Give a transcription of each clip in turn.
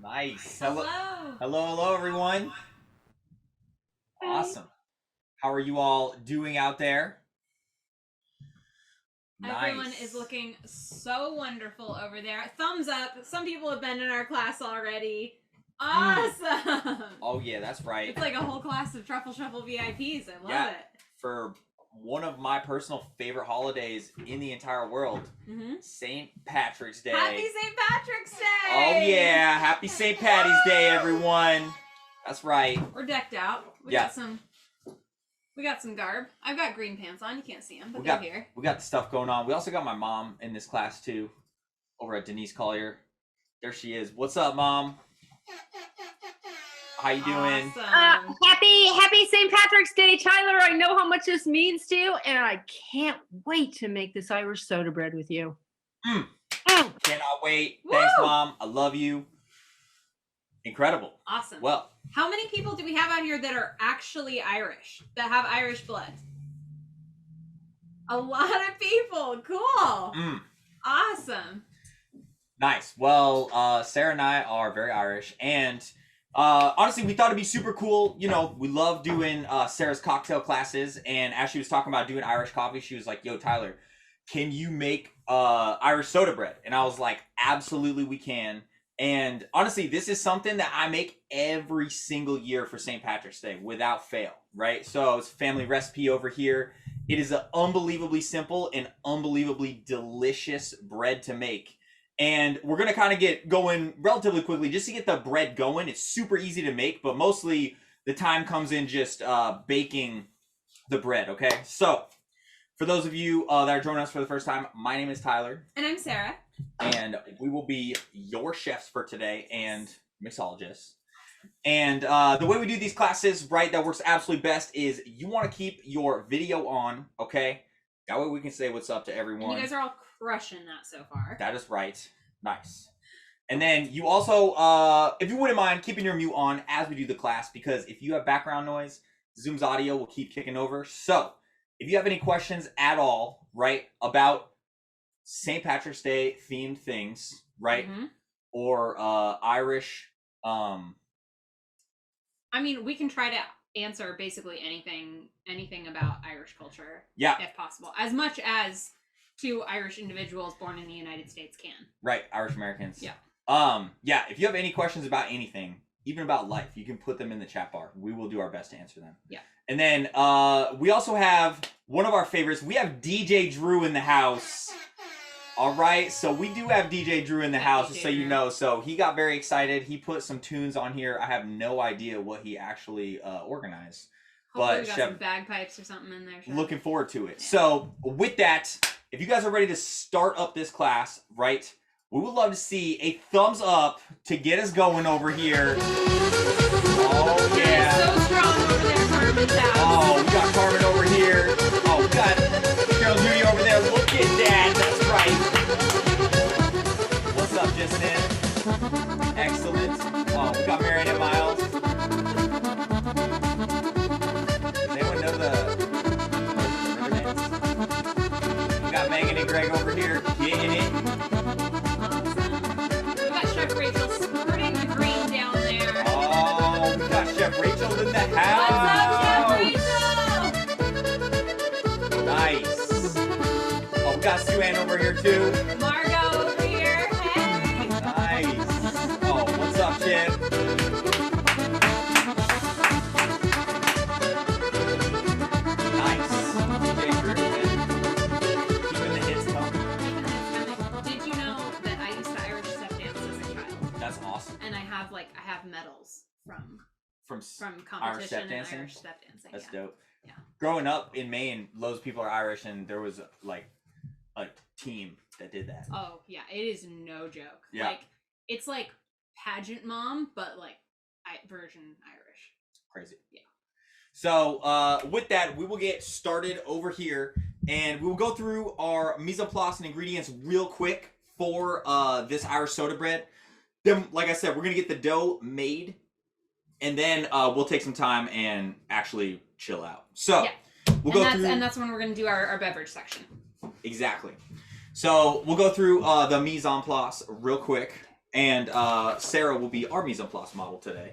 Nice. Hello, everyone. Awesome. How are you all doing out there? Everyone is looking so wonderful over there. Thumbs up. Some people have been in our class already. Awesome. Oh, yeah, that's right. It's like a whole class of Truffle Shuffle VIPs. I love it. For one of my personal favorite holidays in the entire world, St. Patrick's Day. Happy St. Patrick's Day! Oh, yeah. Happy St. Patty's Day, everyone. That's right. We're decked out. We got some garb. I've got green pants on. You can't see them, but they're here. We got the stuff going on. We also got my mom in this class, too, over at Denise Collier. There she is. What's up, Mom? How you doing? Awesome. Happy St. Patrick's Day, Tyler. I know how much this means to you, and I can't wait to make this Irish soda bread with you. Cannot wait. Woo! Thanks, Mom. I love you. Incredible. Awesome. Well, how many people do we have out here that are actually Irish, that have Irish blood? A lot of people. Cool. Awesome. Nice. Well, Sarah and I are very Irish, and honestly, we thought it'd be super cool. You know, we love doing Sarah's cocktail classes, and as she was talking about doing Irish coffee, she was like, yo, Tyler, can you make Irish soda bread? And I was like, absolutely we can. And honestly, this is something that I make every single year for St. Patrick's Day without fail, right? So it's a family recipe over here. It is an unbelievably simple and unbelievably delicious bread to make. And we're going to kind of get going relatively quickly just to get the bread going. It's super easy to make, but mostly the time comes in just baking the bread, okay? So for those of you that are joining us for the first time, my name is Tyler. And I'm Sarah. And we will be your chefs for today and mixologists. And the way we do these classes, right, that works absolutely best is you want to keep your video on, okay? That way we can say what's up to everyone. And you guys are all crushing that so far. That is right. Nice. And then you also, if you wouldn't mind, keeping your mute on as we do the class, because if you have background noise, Zoom's audio will keep kicking over. So if you have any questions at all, right, about St. Patrick's Day themed things, right, or Irish, I mean, we can try to answer basically anything about Irish culture, if possible, as much as two Irish individuals born in the United States can. Right, Irish Americans. Yeah. Yeah, if you have any questions about anything, even about life, you can put them in the chat bar. We will do our best to answer them. Yeah. And then we also have one of our favorites. We have DJ Drew in the house. All right, so we do have DJ Drew in the house, just so you know. So he got very excited. He put some tunes on here. I have no idea what he actually organized. Hopefully we got some bagpipes or something in there. Looking forward to it. Yeah. So with that, if you guys are ready to start up this class, right, we would love to see a thumbs up to get us going over here. Oh, yeah. So strong over there, Carmen's house. Oh, we got Carmen over here. Oh, we got Carol Judy over there. Look at that. That's right. What's up, Justin? Excellent. Oh, we got Marion and Miles. Does anyone know the Riverdance? We got Megan and Greg over here getting it. We got Chef Rachel squirting the green down there. Oh, we got Chef Rachel in the house. What's up, Chef Rachel? Nice. Oh, we got Sue Ann over here too. Margot over here. Hey. Nice. Oh, what's up, Chip? Nice. DJ Drew, keeping the hits coming. Did you know that I used to Irish step dance as a child? That's awesome. And I have medals from competition Irish step and dancing? Irish step dancing. That's yeah. dope. Yeah. Growing up in Maine, loads of people are Irish, and there was like a team that did that. Oh yeah, it is no joke. Yeah. Like it's like pageant mom, but like version Irish. Crazy. Yeah. So with that, we will get started over here, and we will go through our mise en place and ingredients real quick for this Irish soda bread. Then, like I said, we're gonna get the dough made, and then we'll take some time and actually chill out. So, we'll go through... And that's when we're going to do our beverage section. Exactly. So we'll go through the mise en place real quick. And Sarah will be our mise en place model today,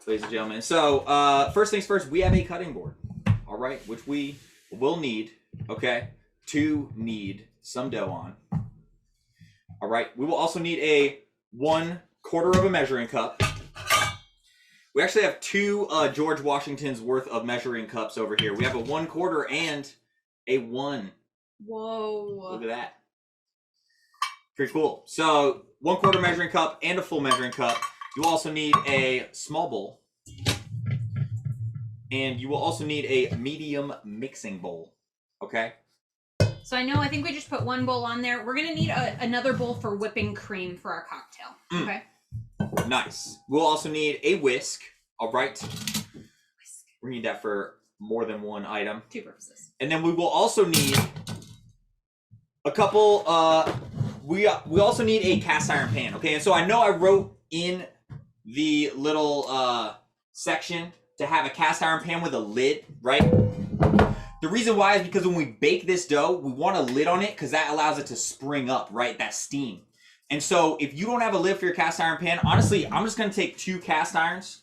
ladies and gentlemen. So first things first, we have a cutting board, all right, which we will need, okay, to knead some dough on. All right, we will also need a 1/4 of a measuring cup. We actually have 2 George Washington's worth of measuring cups over here. We have a 1/4 and a 1. Whoa. Look at that. Pretty cool. So 1/4 measuring cup and a full measuring cup. You also need a small bowl. And you will also need a medium mixing bowl. Okay? So I think we just put 1 bowl on there. We're going to need another bowl for whipping cream for our cocktail. Okay? Nice. We'll also need a whisk. All right. Whisk. We need that for more than one item. 2 purposes. And then we will also need a couple... We also need a cast iron pan. Okay? And so I know I wrote in the little section to have a cast iron pan with a lid, right? The reason why is because when we bake this dough, we want a lid on it because that allows it to spring up, right? That steam. And so if you don't have a lid for your cast iron pan, honestly, I'm just going to take 2 cast irons.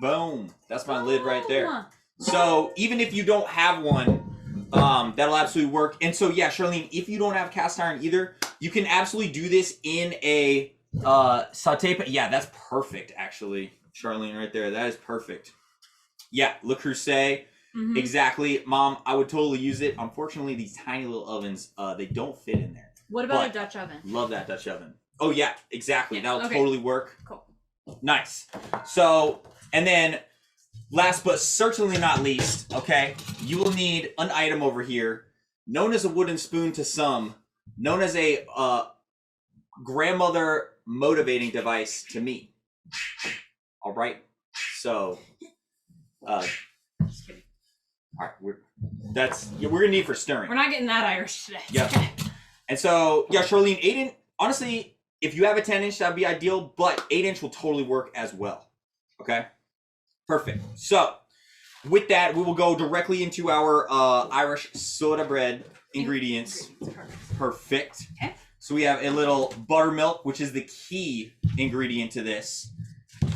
Boom. That's my lid right there. So even if you don't have one, that'll absolutely work. And so, yeah, Charlene, if you don't have cast iron either, you can absolutely do this in a saute pan. Yeah, that's perfect, actually. Charlene, right there. That is perfect. Yeah, Le Creuset. Mm-hmm. Exactly. Mom, I would totally use it. Unfortunately, these tiny little ovens, they don't fit in there. What about a Dutch oven? Love that Dutch oven. Oh, yeah, exactly. Yeah, that'll totally work. Cool. Nice. So, and then last but certainly not least, okay, you will need an item over here known as a wooden spoon to some, known as a grandmother motivating device to me. All right. So, just kidding. All right, we're gonna need for stirring. We're not getting that Irish today. Yep. And so, yeah, Charlene, 8-inch. Honestly, if you have a 10-inch, that'd be ideal. But 8-inch will totally work as well. Okay. Perfect. So, with that, we will go directly into our Irish soda bread ingredients. Perfect. Okay. So we have a little buttermilk, which is the key ingredient to this.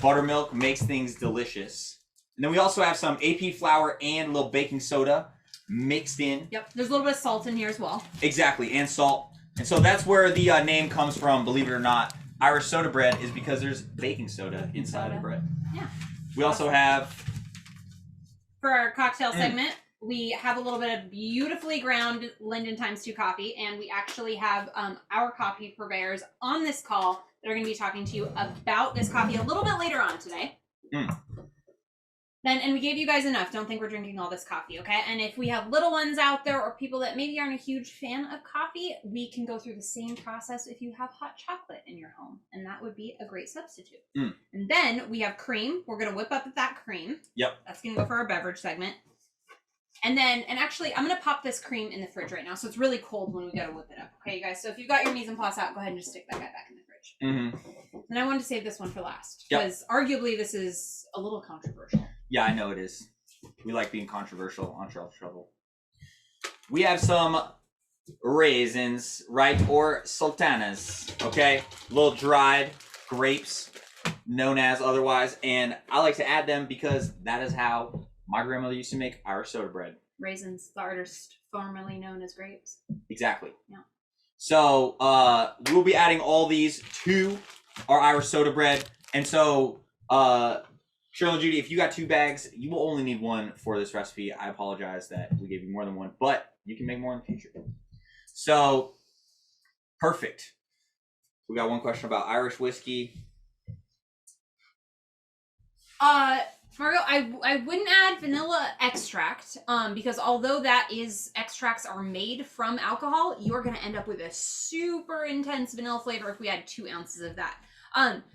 Buttermilk makes things delicious. And then we also have some AP flour and a little baking soda mixed in. Yep, there's a little bit of salt in here as well. Exactly, and salt. And so that's where the name comes from, believe it or not. Irish soda bread is because there's baking soda inside the bread. Yeah. We also have... For our cocktail segment, we have a little bit of beautifully ground Linden ×2 coffee, and we actually have our coffee purveyors on this call that are going to be talking to you about this coffee a little bit later on today. And we gave you guys enough. Don't think we're drinking all this coffee, okay? And if we have little ones out there or people that maybe aren't a huge fan of coffee, we can go through the same process if you have hot chocolate in your home. And that would be a great substitute. And then we have cream. We're going to whip up that cream. Yep. That's going to go for our beverage segment. And then, and actually, I'm going to pop this cream in the fridge right now. So it's really cold when we go to whip it up. Okay, you guys? So if you've got your mise en place out, go ahead and just stick that guy back in the fridge. And I wanted to save this one for last. Because arguably this is a little controversial. Yeah, I know it is. We like being controversial on Truffle. We have some raisins, right? Or sultanas, okay? Little dried grapes, known as otherwise. And I like to add them because that is how my grandmother used to make Irish soda bread. Raisins, the artist formerly known as grapes. Exactly. Yeah. So we'll be adding all these to our Irish soda bread. And so... Cheryl and Judy, if you got 2 bags, you will only need 1 for this recipe. I apologize that we gave you more than 1, but you can make more in the future. So, perfect. We got one question about Irish whiskey. Margo, I wouldn't add vanilla extract, because although that is, extracts are made from alcohol, you're going to end up with a super intense vanilla flavor if we add 2 ounces of that.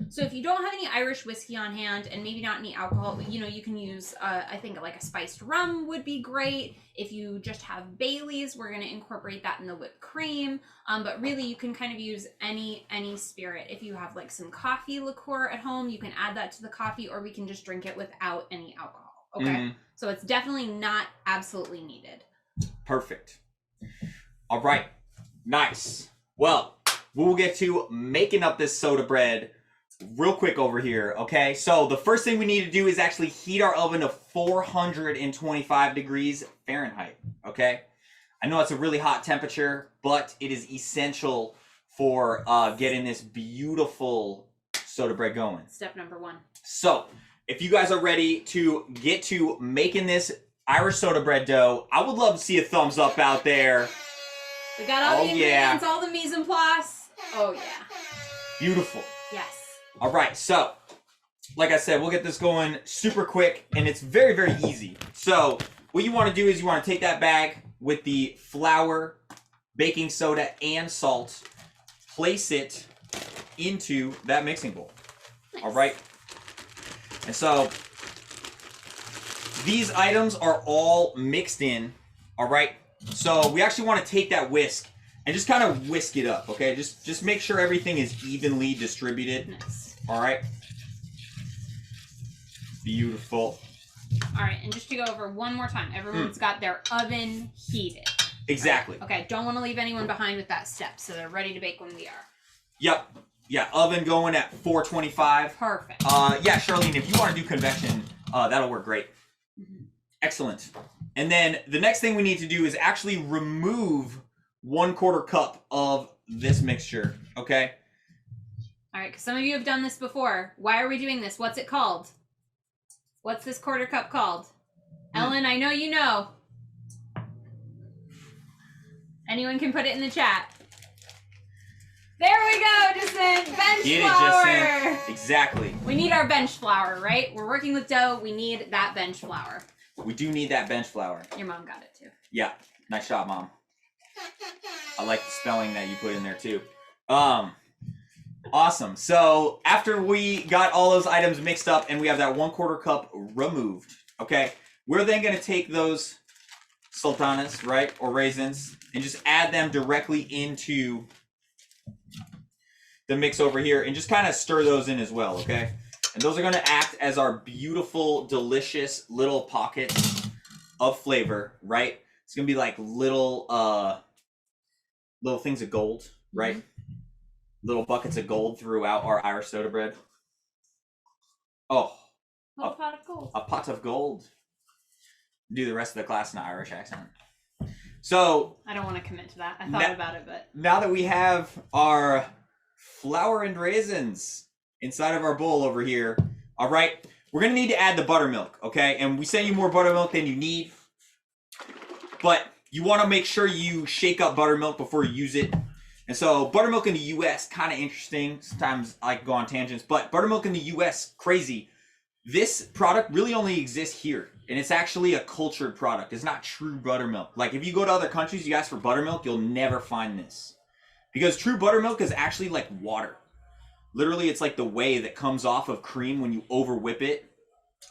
So if you don't have any Irish whiskey on hand and maybe not any alcohol, you know, you can use, I think like a spiced rum would be great. If you just have Baileys, we're going to incorporate that in the whipped cream. But really you can kind of use any spirit. If you have like some coffee liqueur at home, you can add that to the coffee, or we can just drink it without any alcohol. Okay. So it's definitely not absolutely needed. Perfect. All right. Nice. Well, we'll get to making up this soda bread real quick over here, okay? So the first thing we need to do is actually heat our oven to 425 degrees Fahrenheit, okay? I know it's a really hot temperature, but it is essential for getting this beautiful soda bread going. Step number 1. So, if you guys are ready to get to making this Irish soda bread dough, I would love to see a thumbs up out there. We got all the ingredients, all the mise en place. Oh, yeah. Beautiful. Yes. All right, so, like I said, we'll get this going super quick, and it's very, very easy. So, what you want to do is you want to take that bag with the flour, baking soda, and salt, place it into that mixing bowl. Nice. All right. And so these items are all mixed in. All right. So we actually want to take that whisk and just kind of whisk it up. Okay. Just make sure everything is evenly distributed. Nice. All right. Beautiful. All right. And just to go over one more time, everyone's got their oven heated. Exactly. Right? Okay. Don't want to leave anyone behind with that step. So they're ready to bake when we are. Yep. Yeah, oven going at 425. Perfect. Yeah, Charlene, if you want to do convection, that'll work great. Mm-hmm. Excellent. And then the next thing we need to do is actually remove 1/4 cup of this mixture, okay? All right, because some of you have done this before. Why are we doing this? What's it called? What's this 1/4 cup called? Ellen, I know you know. Anyone can put it in the chat. There we go, Jacinth. Bench flour. Jacinth. Exactly. We need our bench flour, right? We're working with dough. We need that bench flour. We do need that bench flour. Your mom got it too. Yeah. Nice job, Mom. I like the spelling that you put in there too. Awesome. So after we got all those items mixed up and we have that 1/4 cup removed, okay, we're then going to take those sultanas, right, or raisins, and just add them directly into the mix over here and just kind of stir those in as well, okay? And those are going to act as our beautiful, delicious little pockets of flavor, right? It's going to be like little things of gold, right? Mm-hmm. Little buckets of gold throughout our Irish soda bread. Oh. A pot of gold. A pot of gold. Do the rest of the class in an Irish accent. So. I don't want to commit to that. I thought about it, but. Now that we have our flour and raisins inside of our bowl over here, all right, we're going to need to add the buttermilk, okay? And we send you more buttermilk than you need. But you want to make sure you shake up buttermilk before you use it. And so buttermilk in the U.S., kind of interesting. Sometimes I go on tangents, but buttermilk in the U.S., crazy. This product really only exists here, and it's actually a cultured product. It's not true buttermilk. Like if you go to other countries, you ask for buttermilk, you'll never find this. Because true buttermilk is actually like water. Literally, it's like the whey that comes off of cream when you over whip it.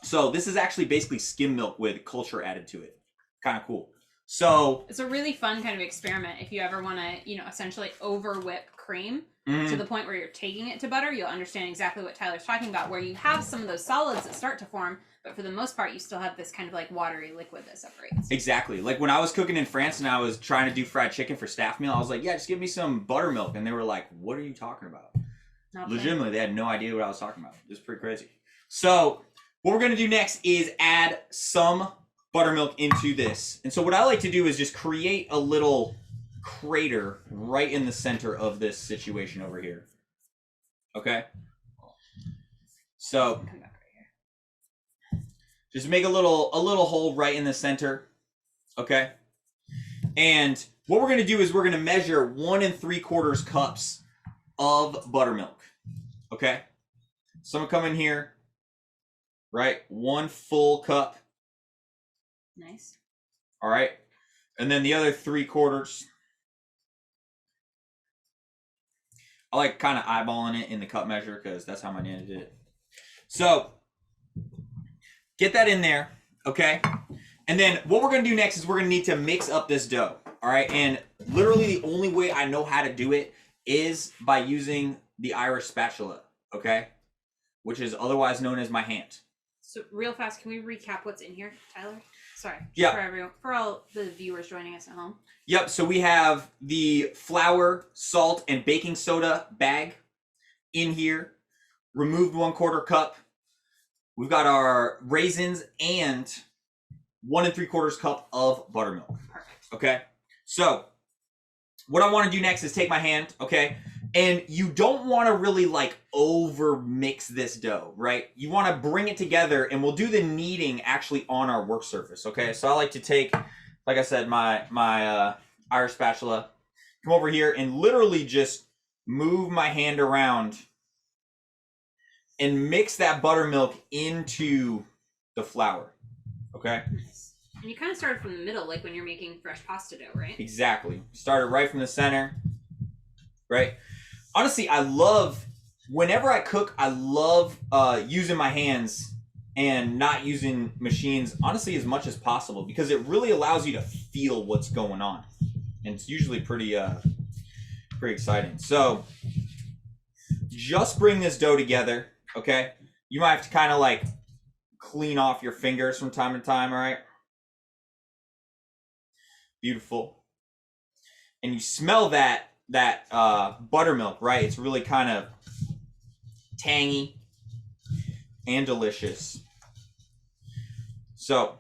So this is actually basically skim milk with culture added to it. Kind of cool. So it's a really fun kind of experiment if you ever want to, essentially over whip cream to the point where you're taking it to butter. You'll understand exactly what Tyler's talking about, where you have some of those solids that start to form, but for the most part, you still have this kind of like watery liquid that separates. Exactly. Like when I was cooking in France and I was trying to do fried chicken for staff meal, I was like, yeah, just give me some buttermilk. And they were like, what are you talking about? Legitimately, they had no idea what I was talking about. It was pretty crazy. So what we're going to do next is add some buttermilk into this. And so what I like to do is just create a little crater right in the center of this situation over here. Okay? So just make a little hole right in the center. Okay? And what we're going to do is we're going to measure 1 3/4 cups of buttermilk. Okay? So I'm going to come in here, right? 1 full cup. Nice. All right. And then the other 3/4. I like kind of eyeballing it in the cup measure because that's how my nana did it. So get that in there. Okay. And then what we're going to do next is we're going to need to mix up this dough. All right. And literally the only way I know how to do it is by using the Irish spatula. Okay. Which is otherwise known as my hand. So real fast, can we recap what's in here, Tyler? Sorry. Yeah. For everyone, for all the viewers joining us at home. Yep. So we have the flour, salt, and baking soda bag in here. Removed 1/4 cup. We've got our raisins and 1 3/4 cup of buttermilk. Perfect. Okay. So what I want to do next is take my hand. Okay. And you don't want to really like over mix this dough, right? You want to bring it together, and we'll do the kneading actually on our work surface. Okay. So I like to take, like I said, my Irish spatula, come over here and literally just move my hand around and mix that buttermilk into the flour. Okay. Nice. And you kind of started from the middle, like when you're making fresh pasta dough, right? Exactly. Started right from the center, right? Honestly, I love, whenever I cook, I love using my hands and not using machines, honestly, as much as possible, because it really allows you to feel what's going on. And it's usually pretty exciting. So just bring this dough together, okay? You might have to kind of like clean off your fingers from time to time, all right? Beautiful. And you smell that buttermilk, right? It's really kind of tangy and delicious. So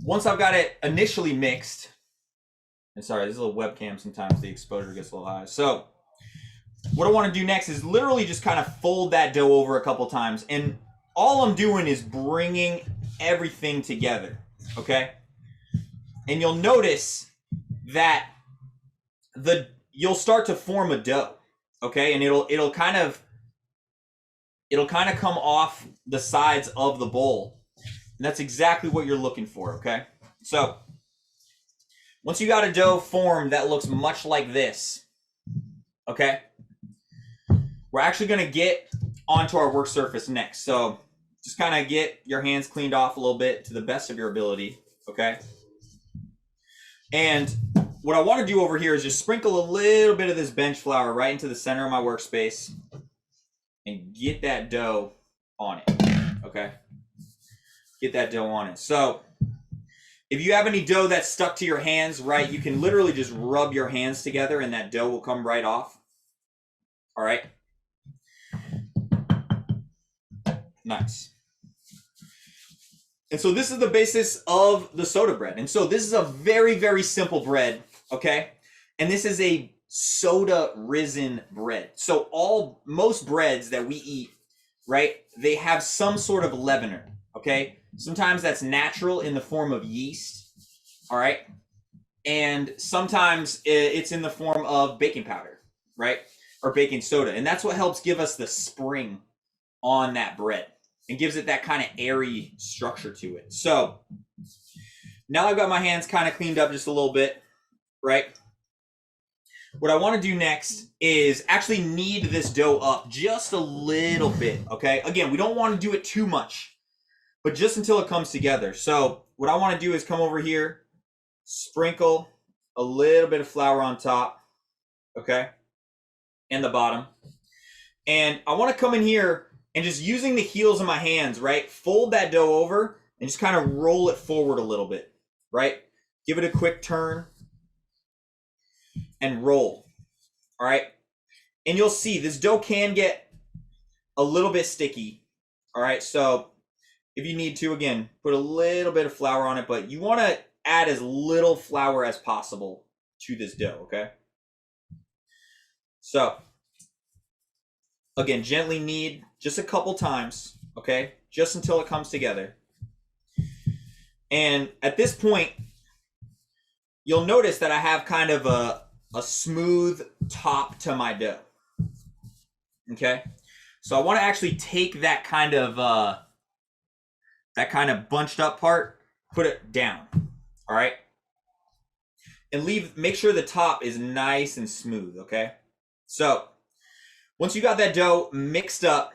once I've got it initially mixed, and sorry, this is a little webcam, sometimes the exposure gets a little high. So what I want to do next is literally just kind of fold that dough over a couple times, and all I'm doing is bringing everything together, okay? And you'll notice that you'll start to form a dough, okay? And it'll kind of come off the sides of the bowl. And that's exactly what you're looking for, okay? So once you got a dough formed that looks much like this, okay, we're actually going to get onto our work surface next. So just kind of get your hands cleaned off a little bit to the best of your ability, okay? And what I want to do over here is just sprinkle a little bit of this bench flour right into the center of my workspace and get that dough on it, okay? Get that dough on it. So if you have any dough that's stuck to your hands, right, you can literally just rub your hands together and that dough will come right off. All right? Nice. And so this is the basis of the soda bread. And so this is a very, very simple bread, okay? And this is a soda risen bread. So most breads that we eat, right, they have some sort of leavener, okay? Sometimes that's natural in the form of yeast, all right? And sometimes it's in the form of baking powder, right? Or baking soda. And that's what helps give us the spring on that bread and gives it that kind of airy structure to it. So now I've got my hands kind of cleaned up just a little bit, right? What I want to do next is actually knead this dough up just a little bit, okay? Again, we don't want to do it too much, but just until it comes together. So what I want to do is come over here, sprinkle a little bit of flour on top, okay? And the bottom. And I want to come in here and just using the heels of my hands, right? Fold that dough over and just kind of roll it forward a little bit, right? Give it a quick turn and roll, all right? And you'll see this dough can get a little bit sticky, all right? So if you need to, again, put a little bit of flour on it, but you want to add as little flour as possible to this dough, okay? So again, gently knead just a couple times, okay? Just until it comes together. And at this point, you'll notice that I have kind of a smooth top to my dough, okay? So I want to actually take that kind of bunched up part, put it down, all right? And make sure the top is nice and smooth, okay? So once you got that dough mixed up,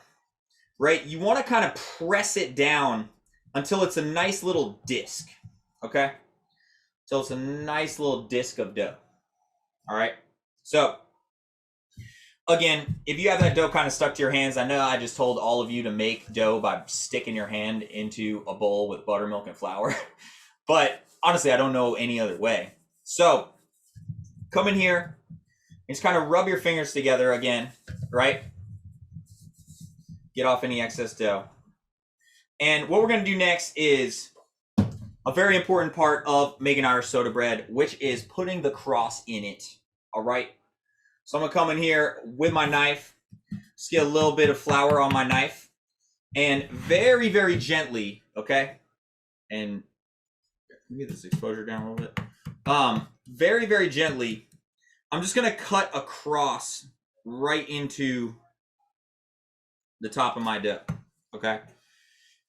right, you want to kind of press it down until it's a nice little disc, okay? So it's a nice little disc of dough, all right? So Again, if you have that dough kind of stuck to your hands, I know I just told all of you to make dough by sticking your hand into a bowl with buttermilk and flour. But honestly, I don't know any other way. So come in here and just kind of rub your fingers together again, right? Get off any excess dough. And what we're going to do next is a very important part of making Irish soda bread, which is putting the cross in it. All right. So I'm going to come in here with my knife, just get a little bit of flour on my knife, and very, very gently, okay? And let me get this exposure down a little bit. Very, very gently, I'm just going to cut across right into the top of my dough, okay?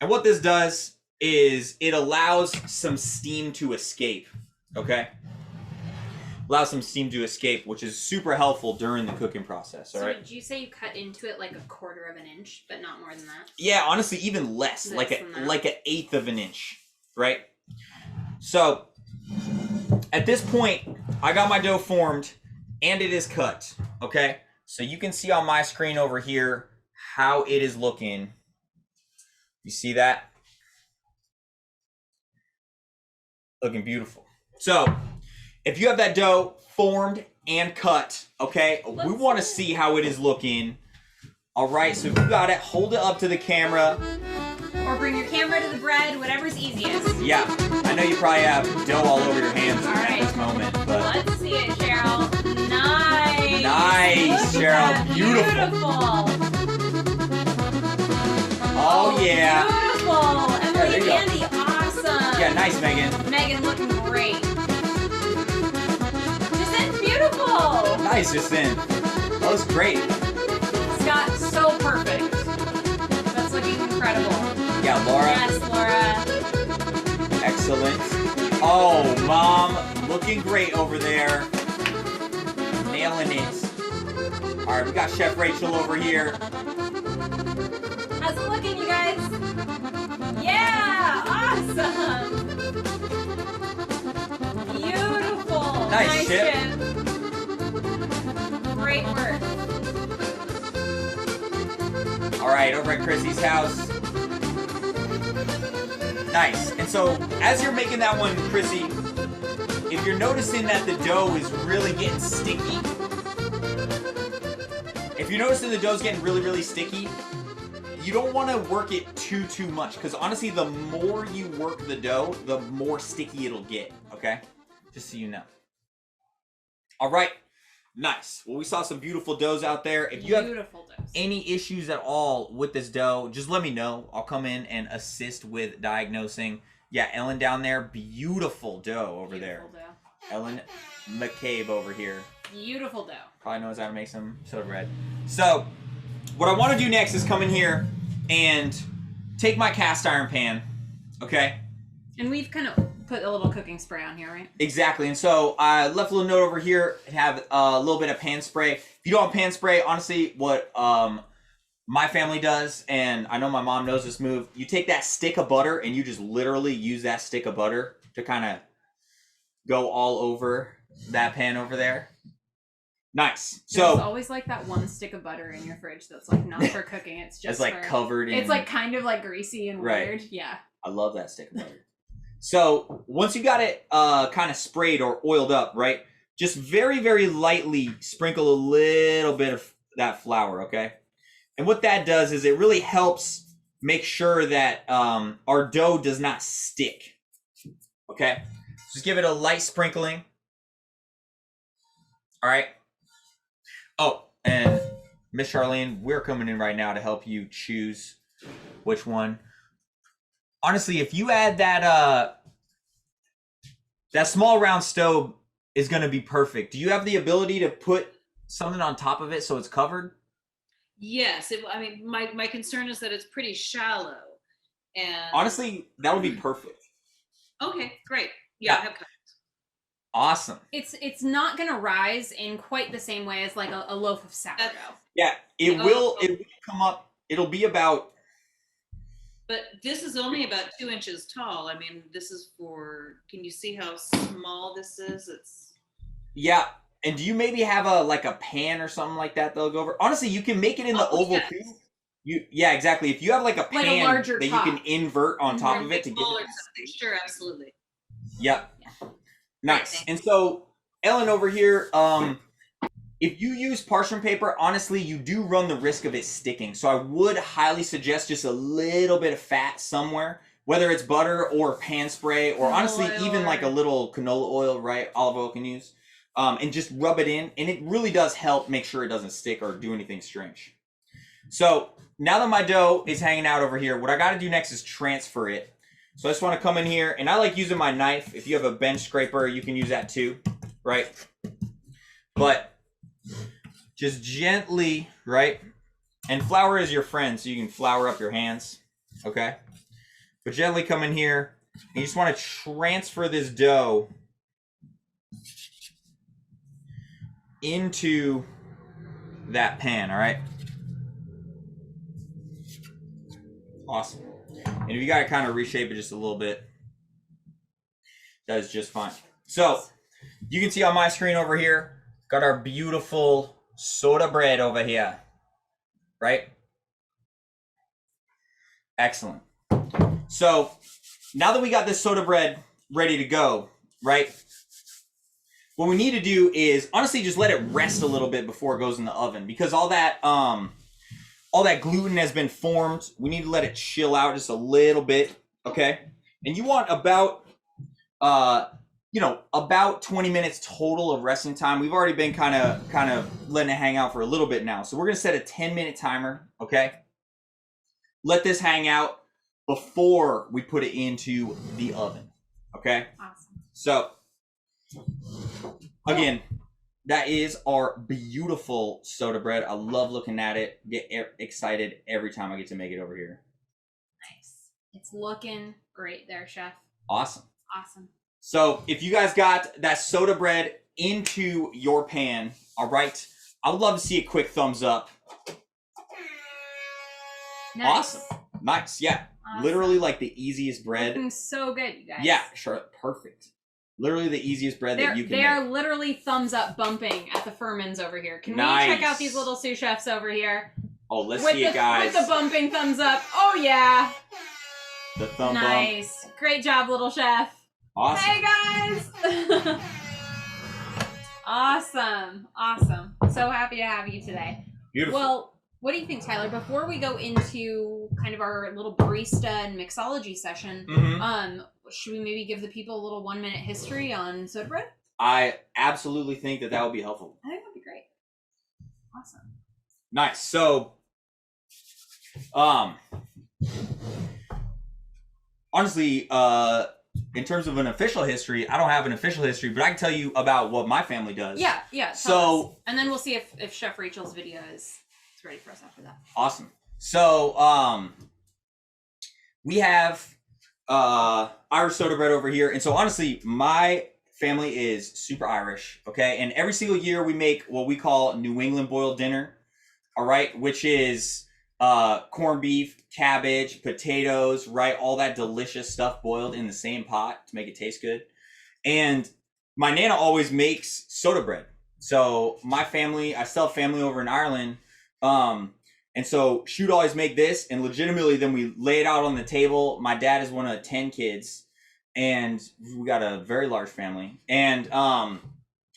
And what this does is it allows some steam to escape, okay? Allows some steam to escape, which is super helpful during the cooking process, all right? So did you say you cut into it like 1/4 of an inch, but not more than that? Yeah, honestly, even less, like an 1/8 of an inch, right? So at this point, I got my dough formed and it is cut, okay? So you can see on my screen over here how it is looking. You see that? Looking beautiful. So if you have that dough formed and cut, okay, we want to see how it is looking. All right, so if you got it, hold it up to the camera. Or bring your camera to the bread, whatever's easiest. Yeah, I know you probably have dough all over your hands at this moment, but let's see it, Cheryl. Nice. Nice, Cheryl. Beautiful. Oh yeah. Beautiful. Emily Yeah, and Andy, awesome. Yeah, nice, Megan. Megan looking great. Jacin's beautiful. Nice, Jacinth. That was great. Scott, so perfect. That's looking incredible. Yeah, Laura. Yes, Laura. Excellent. Oh, Mom, looking great over there. Nailing it. All right, we got Chef Rachel over here. How's it looking, you guys? Yeah, awesome. Beautiful. Nice, Chip. Great work. All right, over at Chrissy's house. Nice. And so, as you're making that one, Chrissy, if you're noticing that the dough is really getting sticky, if you're noticing the dough's getting really, really sticky, you don't want to work it too much, because honestly, the more you work the dough, the more sticky it'll get, okay? Just so you know. All right. Nice. Well, we saw some beautiful doughs out there. If you have any issues at all with this dough, just let me know. I'll come in and assist with diagnosing. Yeah, Ellen down there, beautiful dough over there. Ellen McCabe over here. Beautiful dough. Probably knows how to make some soda bread. So, what I want to do next is come in here and take my cast iron pan, okay? And we've kind of put a little cooking spray on here, right? Exactly. And so I left a little note over here, have a little bit of pan spray. If you don't have pan spray, honestly, what my family does, and I know my mom knows this move, you take that stick of butter and you just literally use that stick of butter to kind of go all over that pan over there. Nice. So there's always like that one stick of butter in your fridge that's like not for cooking. It's just it's like covered in. It's like kind of like greasy and weird. Yeah. I love that stick of butter. So once you got it kind of sprayed or oiled up, right? Just very, very lightly sprinkle a little bit of that flour, okay? And what that does is it really helps make sure that our dough does not stick, okay? Just give it a light sprinkling. All right. Oh, and Miss Charlene, we're coming in right now to help you choose which one. Honestly, if you add that that small round stove is going to be perfect. Do you have the ability to put something on top of it so it's covered? Yes. I mean, my concern is that it's pretty shallow. And honestly, that would be perfect. Okay, great. Yeah, I have covered. Awesome. It's not going to rise in quite the same way as like a loaf of sourdough. Yeah, it will come up. It'll be about. But this is only about 2 inches tall. I mean, this is for, can you see how small this is? It's. Yeah. And do you maybe have a pan or something like that they'll go over? Honestly, you can make it in the oval too. Yeah, exactly. If you have like a pan like a larger that top. You can invert on top of it to get it. Sure, absolutely. Yep. Yeah. Nice. And so Ellen over here, if you use parchment paper, honestly, you do run the risk of it sticking. So I would highly suggest just a little bit of fat somewhere, whether it's butter or pan spray, or honestly, even like a little canola oil, right? Olive oil can use. And just rub it in. And it really does help make sure it doesn't stick or do anything strange. So now that my dough is hanging out over here, what I got to do next is transfer it. So I just want to come in here, and I like using my knife. If you have a bench scraper, you can use that too, right? But just gently, right? And flour is your friend, so you can flour up your hands, okay? But gently come in here, and you just want to transfer this dough into that pan, all right? Awesome. And if you got to kind of reshape it just a little bit, that is just fine. So you can see on my screen over here, got our beautiful soda bread over here, right? Excellent. So now that we got this soda bread ready to go, right? What we need to do is honestly just let it rest a little bit before it goes in the oven, because all that gluten has been formed. We need to let it chill out just a little bit, okay? And you want about about 20 minutes total of resting time. We've already been kind of letting it hang out for a little bit now. So we're going to set a 10-minute timer, okay? Let this hang out before we put it into the oven, okay? Awesome. So, again, that is our beautiful soda bread. I love looking at it. Get excited every time I get to make it over here. Nice. It's looking great there, Chef. Awesome. Awesome. So if you guys got that soda bread into your pan, all right, I would love to see a quick thumbs up. Nice. Awesome. Nice. Yeah. Awesome. Literally like the easiest bread. Looking so good, you guys. Yeah, sure. Perfect. Literally the easiest bread that you can make. They are literally thumbs up bumping at the Furmans over here. Can we check out these little sous chefs over here? Oh, let's see it, guys. With the bumping thumbs up. Oh, yeah. The thumb bump. Nice. Great job, little chef. Awesome. Hey, guys. Awesome. Awesome. So happy to have you today. Beautiful. Well, what do you think, Tyler? Before we go into kind of our little barista and mixology session, should we maybe give the people a little 1-minute history on soda bread? I absolutely think that would be helpful. I think that would be great. Awesome. Nice. So, honestly, in terms of an official history, I don't have an official history, but I can tell you about what my family does. Yeah. Tell us. And then we'll see if Chef Rachel's video is ready for us after that. Awesome. So, we have Irish soda bread over here, and so honestly, my family is super Irish. Okay, and every single year we make what we call New England boiled dinner. All right, which is corned beef, cabbage, potatoes, right? All that delicious stuff boiled in the same pot to make it taste good. And my Nana always makes soda bread. So my family, I still have family over in Ireland. And so she'd always make this, and legitimately then we lay it out on the table. My dad is one of 10 kids, and we got a very large family. And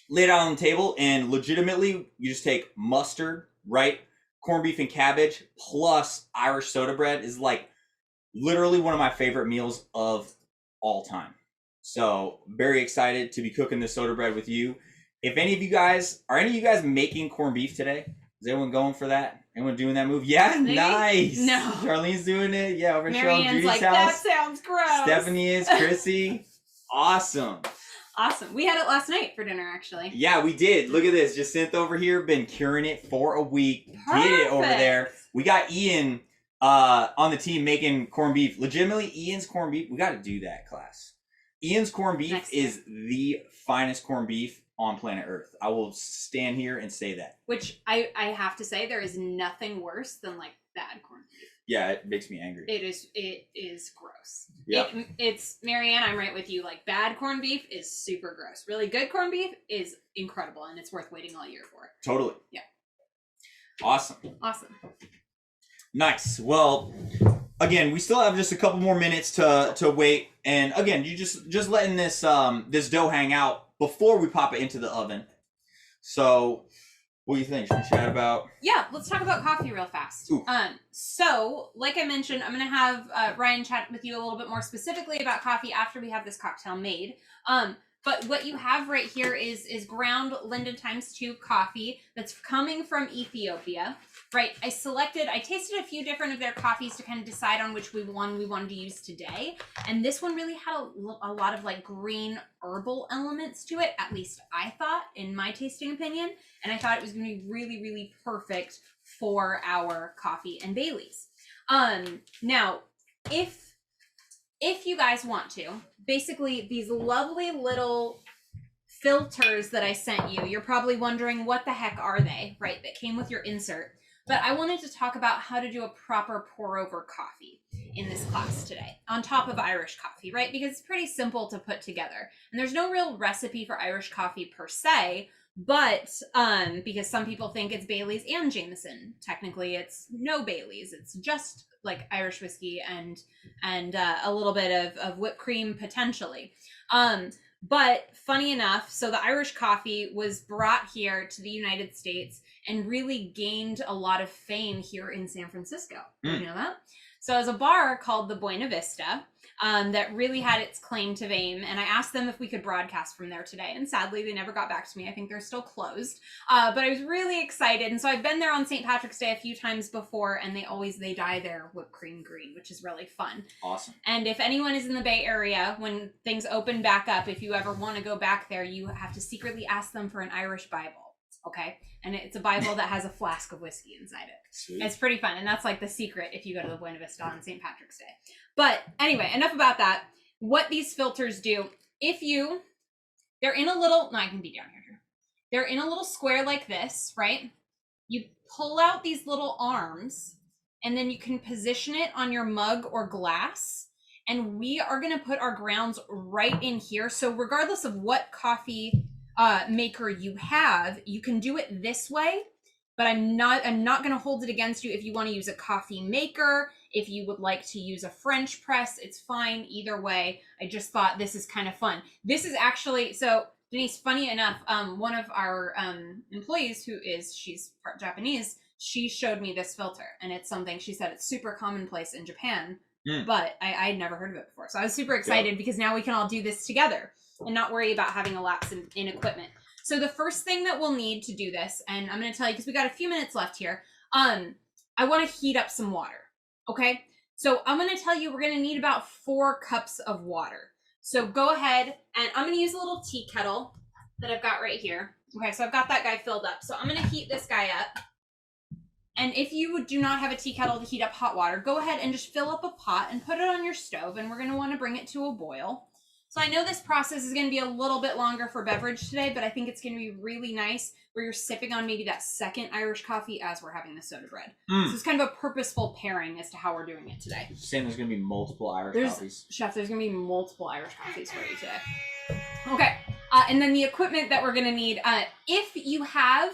lay it out on the table, and legitimately you just take mustard, right? Corned beef and cabbage plus Irish soda bread is like literally one of my favorite meals of all time. So very excited to be cooking this soda bread with you. If any of you guys making corned beef today? Is anyone going for that? Anyone doing that move? Yeah, maybe? Nice. No. Charlene's doing it. Yeah, over in Marianne's Judy's like, house. That sounds gross. Stephanie is, Chrissy. Awesome. Awesome. We had it last night for dinner, actually. Yeah, we did. Look at this. Jacinth over here, been curing it for a week. Perfect. Did it over there. We got Ian on the team making corned beef. Legitimately, Ian's corned beef. We got to do that class. Ian's corned beef is the finest corned beef on planet Earth. I will stand here and say that. Which I have to say, there is nothing worse than like bad corned beef. Yeah, it makes me angry. It is gross. Yeah. It's Marianne, I'm right with you. Like, bad corned beef is super gross. Really good corned beef is incredible, and it's worth waiting all year for. Totally. Yeah. Awesome. Nice. Well, again, we still have just a couple more minutes to wait, and again, you just letting this this dough hang out before we pop it into the oven. So, what do you think? Should we chat about? Yeah, let's talk about coffee real fast. Ooh. So, like I mentioned, I'm gonna have Ryan chat with you a little bit more specifically about coffee after we have this cocktail made. But what you have right here is ground Linden x2 coffee that's coming from Ethiopia, right? I tasted a few different of their coffees to kind of decide on which one we wanted to use today. And this one really had a lot of like green herbal elements to it, at least I thought, in my tasting opinion. And I thought it was going to be really, really perfect for our coffee and Baileys. Now, if you guys want to, basically these lovely little filters that I sent you, you're probably wondering what the heck are they, right? That came with your insert. But I wanted to talk about how to do a proper pour over coffee in this class today, on top of Irish coffee, right? Because it's pretty simple to put together. And there's no real recipe for Irish coffee per se, but because some people think it's Bailey's and Jameson. Technically, it's no Bailey's. It's just like Irish whiskey and a little bit of whipped cream potentially. But funny enough, so the Irish coffee was brought here to the United States and really gained a lot of fame here in San Francisco. Did you know that? So there's a bar called the Buena Vista that really had its claim to fame. And I asked them if we could broadcast from there today. And sadly, they never got back to me. I think they're still closed. But I was really excited. And so I've been there on St. Patrick's Day a few times before. And they dye their whipped cream green, which is really fun. Awesome. And if anyone is in the Bay Area, when things open back up, if you ever want to go back there, you have to secretly ask them for an Irish Bible. Okay? And it's a Bible that has a flask of whiskey inside it. Sweet. It's pretty fun. And that's like the secret if you go to the Buena Vista on St. Patrick's Day. But anyway, enough about that. What these filters do, they're in a little, no, I can be down here. They're in a little square like this, right? You pull out these little arms and then you can position it on your mug or glass. And we are going to put our grounds right in here. So regardless of what coffee maker you have, you can do it this way, but I'm not going to hold it against you. If you want to use a coffee maker, if you would like to use a French press, it's fine either way. I just thought this is kind of fun. This is actually, so Denise, funny enough, one of our employees she's part Japanese, she showed me this filter, and it's something, she said it's super commonplace in Japan, but I had never heard of it before. So I was super excited because now we can all do this together and not worry about having a lapse in equipment. So the first thing that we'll need to do this, and I'm going to tell you because we got a few minutes left here, I want to heat up some water, okay? So I'm going to tell you we're going to need about 4 cups of water. So go ahead, and I'm going to use a little tea kettle that I've got right here. Okay, so I've got that guy filled up. So I'm going to heat this guy up. And if you do not have a tea kettle to heat up hot water, go ahead and just fill up a pot and put it on your stove, and we're going to want to bring it to a boil. So I know this process is going to be a little bit longer for beverage today, but I think it's going to be really nice where you're sipping on maybe that second Irish coffee as we're having the soda bread. So it's kind of a purposeful pairing as to how we're doing it today. Saying there's going to be multiple Irish coffees. Chef, there's going to be multiple Irish coffees for you today. Okay. And then the equipment that we're going to need, if you have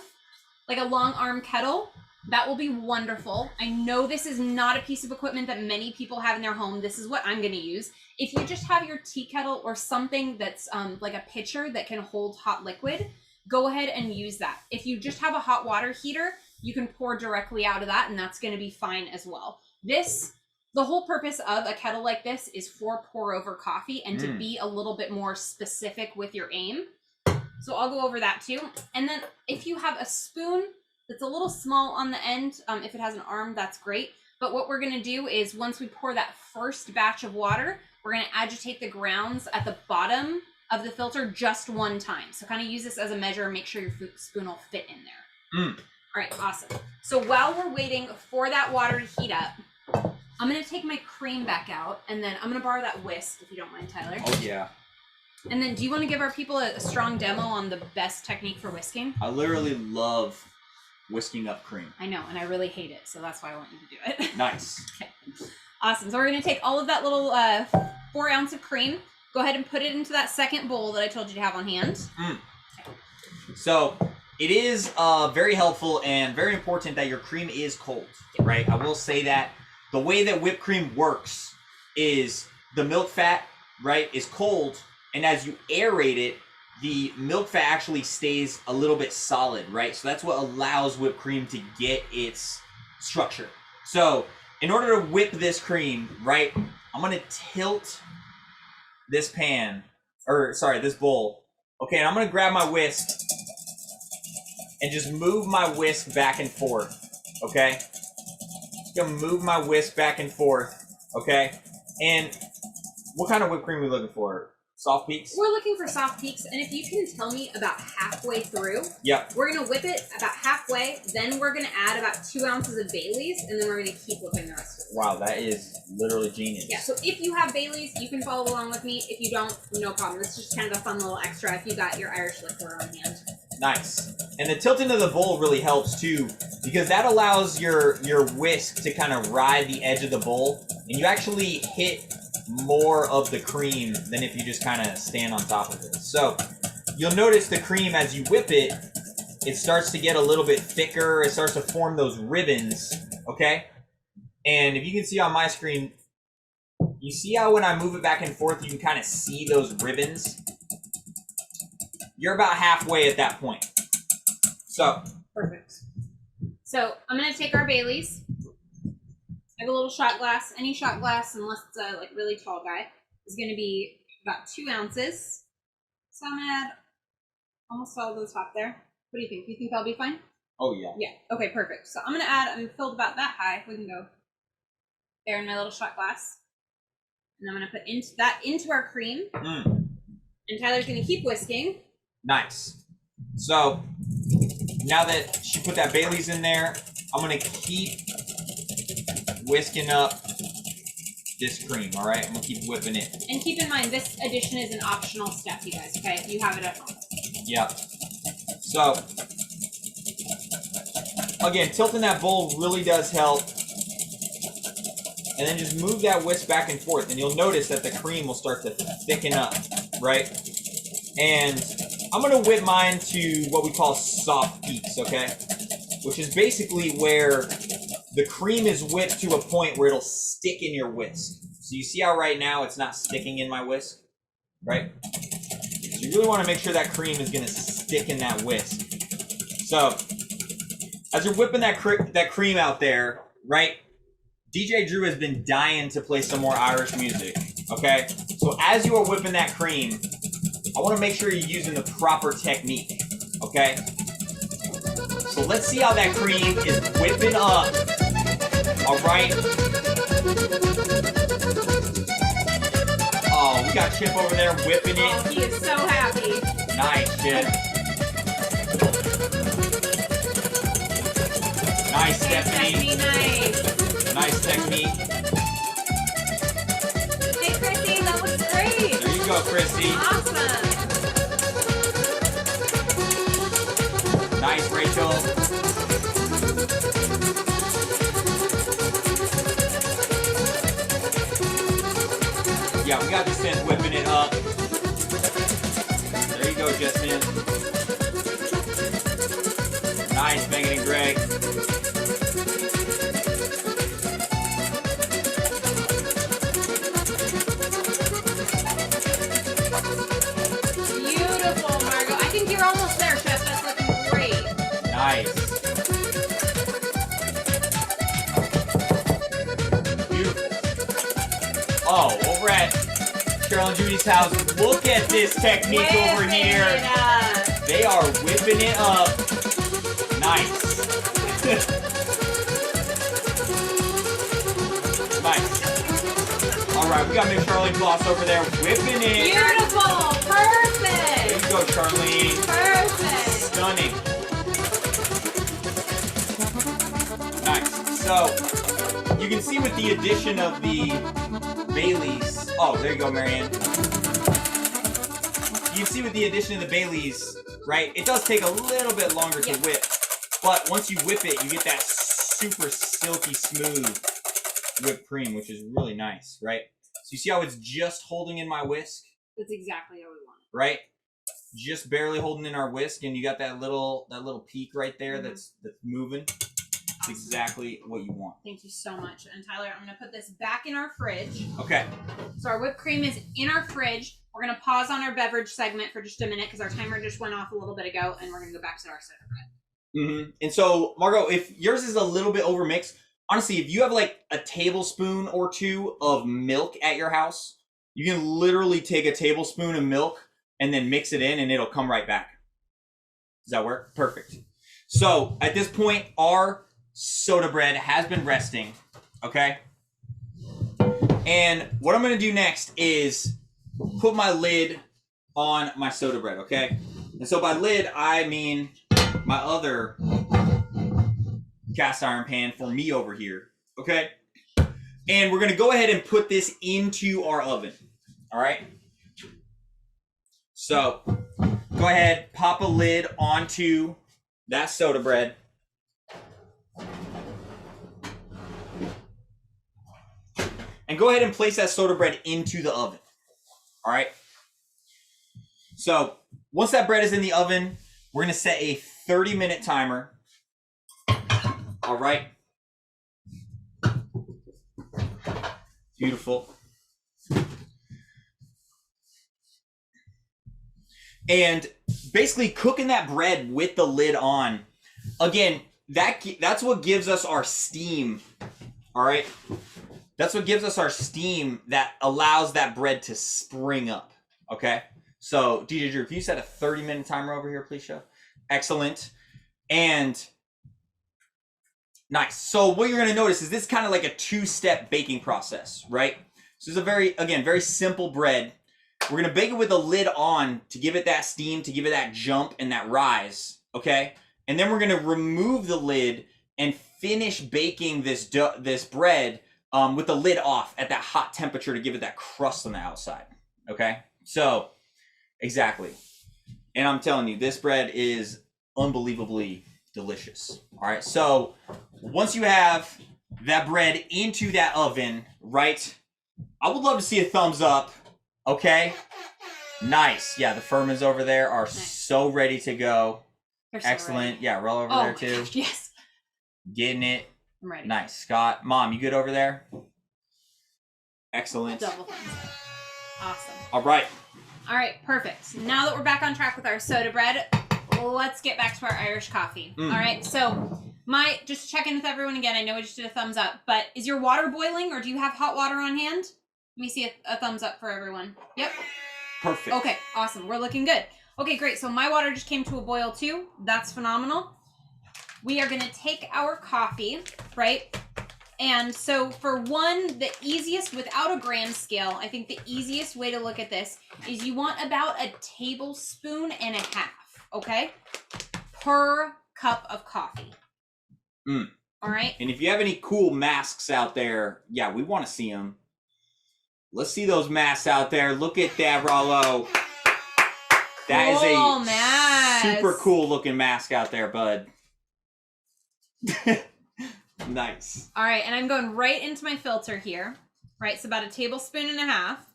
like a long arm kettle, that will be wonderful. I know this is not a piece of equipment that many people have in their home. This is what I'm going to use. If you just have your tea kettle or something that's like a pitcher that can hold hot liquid, go ahead and use that. If you just have a hot water heater, you can pour directly out of that, and that's going to be fine as well. The whole purpose of a kettle like this is for pour over coffee and to be a little bit more specific with your aim. So I'll go over that too. And then if you have a spoon that's a little small on the end, if it has an arm, that's great. But what we're going to do is once we pour that first batch of water, we're going to agitate the grounds at the bottom of the filter just one time. So kind of use this as a measure and make sure your spoon will fit in there. All right, awesome. So while we're waiting for that water to heat up, I'm going to take my cream back out, and then I'm going to borrow that whisk, if you don't mind, Tyler. Oh, yeah. And then do you want to give our people a strong demo on the best technique for whisking? I literally love whisking up cream. I know, and I really hate it, so that's why I want you to do it. Nice. Okay. Awesome. So we're going to take all of that little 4 ounce of cream. Go ahead and put it into that second bowl that I told you to have on hand. Okay. So it is very helpful and very important that your cream is cold, right? I will say that the way that whipped cream works is the milk fat, right, is cold, and as you aerate it, the milk fat actually stays a little bit solid, right? So that's what allows whipped cream to get its structure. So in order to whip this cream, right, I'm gonna tilt this this bowl. Okay, and I'm gonna grab my whisk and just move my whisk back and forth, okay? Just gonna move my whisk back and forth, okay? And what kind of whipped cream are we looking for? Soft peaks? We're looking for soft peaks, and if you can tell me about halfway through, yep. We're gonna whip it about halfway, then we're gonna add about 2 ounces of Baileys, and then we're gonna keep whipping the rest of it. Wow, that is literally genius. Yeah, so if you have Baileys, you can follow along with me. If you don't, no problem. This is just kind of a fun little extra if you got your Irish liquor on hand. Nice. And the tilting of the bowl really helps too, because that allows your whisk to kind of ride the edge of the bowl, and you actually hit more of the cream than if you just kind of stand on top of it. So you'll notice the cream as you whip it, it starts to get a little bit thicker. It starts to form those ribbons, okay? And if you can see on my screen, you see how when I move it back and forth, you can kind of see those ribbons? You're about halfway at that point. So. Perfect. So I'm going to take our Baileys. I have a little shot glass. Any shot glass, unless it's a like really tall guy, is going to be about 2 ounces. So I'm going to add almost all the top there. What do you think? Do you think that'll be fine? Oh, yeah. Yeah. Okay, perfect. So I'm going to add, I'm filled about that high. We can go there in my little shot glass. And I'm going to put into our cream. And Tyler's going to keep whisking. Nice. So now that she put that Baileys in there, I'm going to keep whisking up this cream, all right? I'm going to keep whipping it. And keep in mind, this addition is an optional step, you guys, okay? You have it at home. Yep. So, again, tilting that bowl really does help. And then just move that whisk back and forth, and you'll notice that the cream will start to thicken up, right? And I'm going to whip mine to what we call soft peaks, okay? Which is basically where the cream is whipped to a point where it'll stick in your whisk. So you see how right now it's not sticking in my whisk, right? So you really want to make sure that cream is going to stick in that whisk. So as you're whipping that cream out there, right? DJ Drew has been dying to play some more Irish music, okay? So as you are whipping that cream, I want to make sure you're using the proper technique, okay? So let's see how that cream is whipping up, all right? Oh, we got Chip over there whipping it. Oh, he is so happy. Nice, Chip. Nice, Stephanie. Nice. Nice technique. Hey, Chrissy, that looks great. There you go, Chrissy. Awesome. Nice, Rachel. Yeah, we got this thing whipping it up. There you go, Justin. Nice, Megan and Greg. Beautiful, Margot. I think you're almost there, Chef. That's looking great. Nice. Beautiful. Oh, over at Cheryl and Judy's house, look at this technique over here. They are whipping it up. Nice. Nice. All right, we got Miss Charlene Gloss over there whipping it. Beautiful. Perfect. There you go, Charlene. Perfect. Stunning. Nice. So, you can see with the addition of the Baileys. Oh, there you go, Marianne. You can see with the addition of the Baileys, right? It does take a little bit longer to whip. But once you whip it, you get that super silky smooth whipped cream, which is really nice, right? So you see how it's just holding in my whisk? That's exactly how we want it. Right? Just barely holding in our whisk, and you got that little peak right there that's moving. It's exactly what you want. Thank you so much. And Tyler, I'm going to put this back in our fridge. Okay. So our whipped cream is in our fridge. We're going to pause on our beverage segment for just a minute because our timer just went off a little bit ago, and we're going to go back to our soda bread. And so, Margot, if yours is a little bit overmixed, honestly, if you have like a tablespoon or two of milk at your house, you can literally take a tablespoon of milk and then mix it in, and it'll come right back. Does that work? Perfect. So at this point, our soda bread has been resting, okay? And what I'm going to do next is put my lid on my soda bread, okay? And so by lid, I mean my other cast iron pan for me over here, okay? And we're going to go ahead and put this into our oven, all right? So go ahead, pop a lid onto that soda bread. And go ahead and place that soda bread into the oven. All right. So once that bread is in the oven, we're going to set a 30-minute timer. All right. Beautiful. And basically cooking that bread with the lid on. Again, that's what gives us our steam. All right. That's what gives us our steam that allows that bread to spring up, okay? So, DJ Drew, can you set a 30-minute timer over here, please, Chef? Excellent. And nice. So what you're going to notice is this is kind of like a two-step baking process, right? So it's a very simple bread. We're going to bake it with the lid on to give it that steam, to give it that jump and that rise, okay? And then we're going to remove the lid and finish baking this bread with the lid off at that hot temperature to give it that crust on the outside, okay? So, exactly. And I'm telling you, this bread is unbelievably delicious, all right? So, once you have that bread into that oven, right, I would love to see a thumbs up, okay? Nice. Yeah, the Furmans over there are so ready to go. So excellent. ready. Yeah, roll over there too. Gosh, yes. Getting it. I'm ready. Nice. Scott, Mom, you good over there? Excellent. Double thumbs up. Awesome. All right. All right, perfect. Now that we're back on track with our soda bread, let's get back to our Irish coffee. All right, so just check in with everyone again. I know we just did a thumbs up, but is your water boiling or do you have hot water on hand? Let me see a thumbs up for everyone. Yep. Perfect. Okay, awesome. We're looking good. Okay, great. So my water just came to a boil too. That's phenomenal. We are going to take our coffee, right? And so for the easiest, without a gram scale, I think the easiest way to look at this is you want about a tablespoon and a half, okay? Per cup of coffee. All right? And if you have any cool masks out there, yeah, we want to see them. Let's see those masks out there. Look at that, Rollo. That is a mask. Super cool looking mask out there, bud. Nice. All right, and I'm going right into my filter here. Right, so about a tablespoon and a half.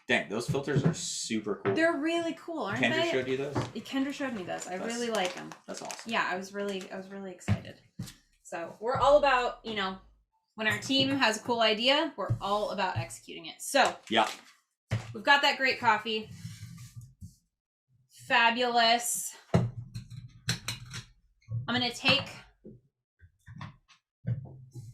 Dang, those filters are super cool. They're really cool, aren't they? Kendra showed you those? Kendra showed me those. I really like them. That's awesome. Yeah, I was really excited. So we're all about, when our team has a cool idea, we're all about executing it. So yeah, we've got that great coffee. Fabulous. I'm going to take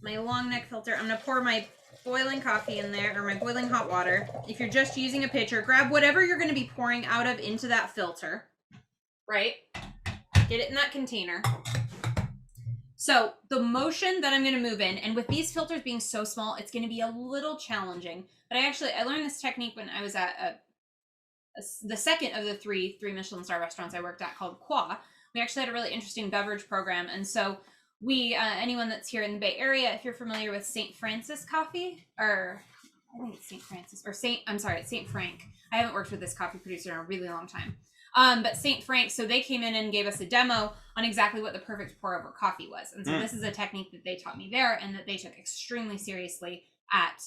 my long neck filter. I'm going to pour my boiling coffee in there, or my boiling hot water. If you're just using a pitcher, grab whatever you're going to be pouring out of into that filter, right? Get it in that container. So the motion that I'm going to move in, and with these filters being so small, it's going to be a little challenging. But I learned this technique when I was at the second of the three Michelin star restaurants I worked at called Qua. We actually had a really interesting beverage program. And so we, anyone that's here in the Bay Area, if you're familiar with St. Francis coffee, or I think it's St. Francis, or it's St. Frank. I haven't worked with this coffee producer in a really long time. But St. Frank, so they came in and gave us a demo on exactly what the perfect pour over coffee was. And so this is a technique that they taught me there and that they took extremely seriously at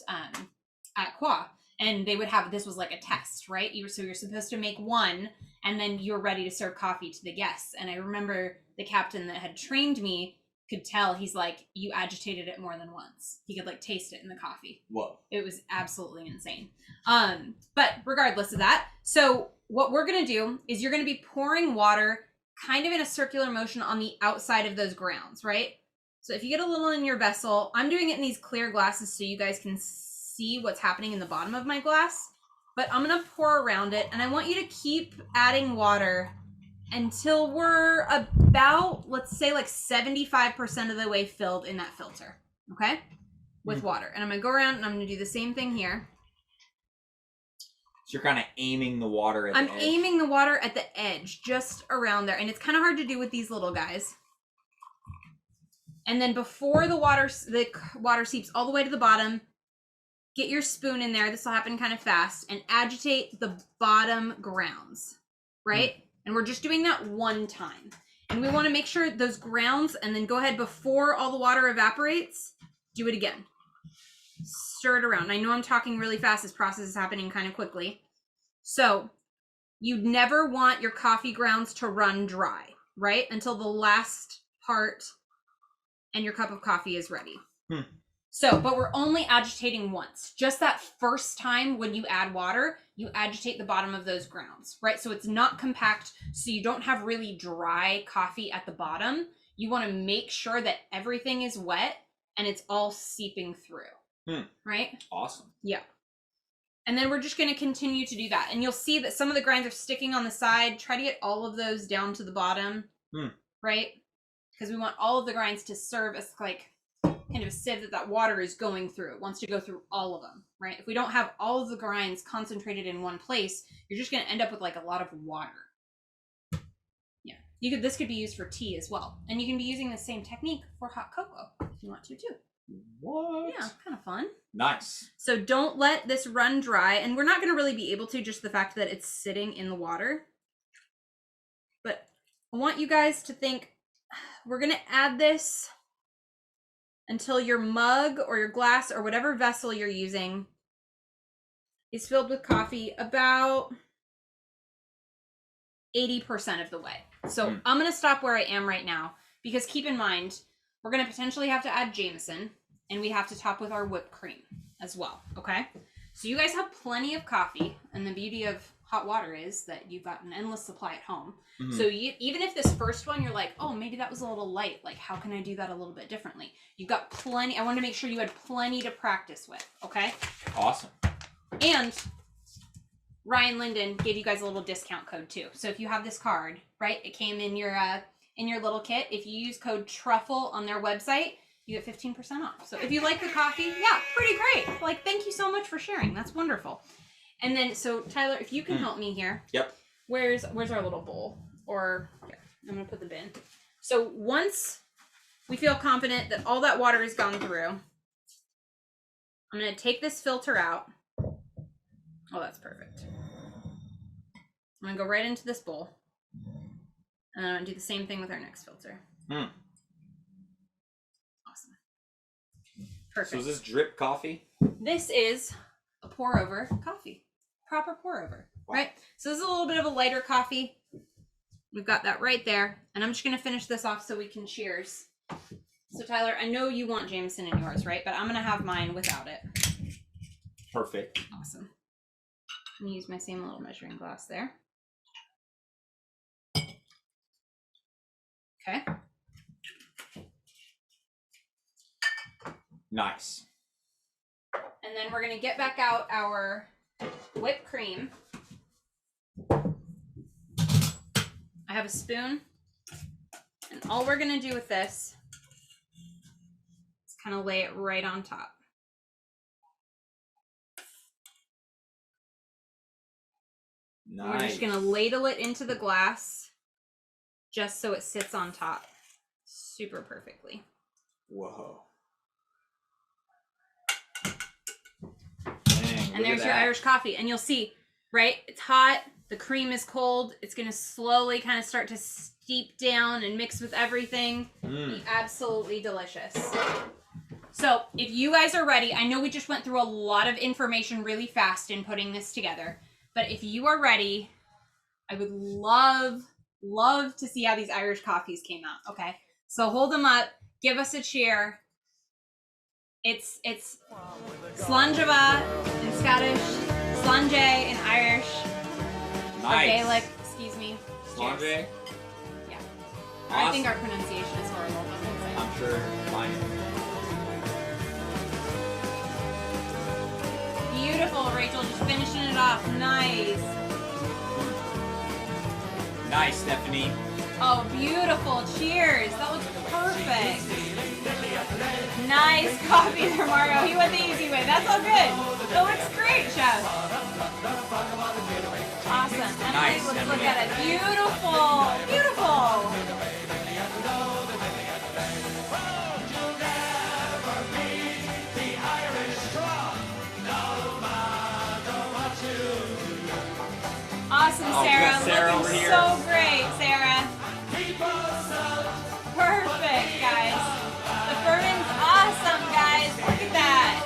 Qua. And they would have, this was like a test, right? So you're supposed to make one and then you're ready to serve coffee to the guests. And I remember the captain that had trained me could tell, he's like, you agitated it more than once. He could like taste it in the coffee. Whoa. It was absolutely insane. But regardless of that, so what we're going to do is you're going to be pouring water kind of in a circular motion on the outside of those grounds, right? So if you get a little in your vessel, I'm doing it in these clear glasses so you guys can see what's happening in the bottom of my glass, but I'm going to pour around it and I want you to keep adding water until we're about, let's say like 75% of the way filled in that filter, okay? With water. And I'm going to go around and I'm going to do the same thing here. So you're kind of aiming the water at the edge. I'm aiming the water at the edge, just around there. And it's kind of hard to do with these little guys. And then before the water seeps all the way to the bottom, get your spoon in there. This will happen kind of fast. And agitate the bottom grounds, right? And we're just doing that one time. And we want to make sure those grounds, and then go ahead before all the water evaporates, do it again. Stir it around. I know I'm talking really fast. This process is happening kind of quickly. So you'd never want your coffee grounds to run dry, right? Until the last part and your cup of coffee is ready. So, but we're only agitating once. Just that first time when you add water, you agitate the bottom of those grounds, right? So it's not compact, so you don't have really dry coffee at the bottom. You want to make sure that everything is wet and it's all seeping through, right? Awesome. Yeah. And then we're just going to continue to do that. And you'll see that some of the grinds are sticking on the side. Try to get all of those down to the bottom, right? Because we want all of the grinds to serve as like kind of a sieve that water is going through. It wants to go through all of them, right? If we don't have all of the grinds concentrated in one place, you're just going to end up with like a lot of water. Yeah. This could be used for tea as well. And you can be using the same technique for hot cocoa if you want to too. What? Yeah, kind of fun. Nice. So don't let this run dry. And we're not going to really be able to, just the fact that it's sitting in the water. But I want you guys to think, we're going to add this until your mug or your glass or whatever vessel you're using is filled with coffee about 80% of the way. So I'm going to stop where I am right now, because keep in mind, we're going to potentially have to add Jameson, and we have to top with our whipped cream as well, okay? So you guys have plenty of coffee, and the beauty of hot water is that you've got an endless supply at home. So even if this first one, you're like, oh, maybe that was a little light. Like, how can I do that a little bit differently? You've got plenty. I want to make sure you had plenty to practice with, okay? Awesome. And Ryan Linden gave you guys a little discount code too. So if you have this card, right, it came in your little kit. If you use code Truffle on their website, you get 15% off. So if you like the coffee, yeah, pretty great. Like, thank you so much for sharing. That's wonderful. And then, so Tyler, if you can help me here. Yep. Where's our little bowl? Or here, I'm gonna put the bin. So once we feel confident that all that water has gone through, I'm gonna take this filter out. Oh, that's perfect. I'm gonna go right into this bowl. And I'm gonna do the same thing with our next filter. Awesome. Perfect. So is this drip coffee? This is a pour over coffee. Proper pour over. Wow. Right? So this is a little bit of a lighter coffee. We've got that right there. And I'm just going to finish this off so we can cheers. So Tyler, I know you want Jameson in yours, right? But I'm going to have mine without it. Perfect. Awesome. I'm going to use my same little measuring glass there. Okay. Nice. And then we're going to get back out our whipped cream. I have a spoon. And all we're going to do with this is kind of lay it right on top. Nice. We're just going to ladle it into the glass just so it sits on top super perfectly. Whoa. And there's your Irish coffee. And you'll see, right? It's hot. The cream is cold. It's going to slowly kind of start to steep down and mix with everything. Be absolutely delicious. So if you guys are ready, I know we just went through a lot of information really fast in putting this together, but if you are ready, I would love to see how these Irish coffees came out. Okay, so hold them up, give us a cheer. It's Slangeva in Scottish, Slange in Irish, or Gaelic, excuse me. Slange? Yeah. Awesome. I think our pronunciation is horrible. I'm sure mine is. Beautiful, Rachel, just finishing it off. Nice. Nice, Stephanie. Oh, beautiful. Cheers. That looks perfect. Nice coffee there, Mario. He went the easy way. That's all good. That looks great, Chef. Awesome. Emily, Nice, let's Emily. look at it. Beautiful. Beautiful. Awesome, Sarah. Sarah Looking over here. so great, Sarah. Perfect, guys. The bourbon's awesome, guys. Look at that.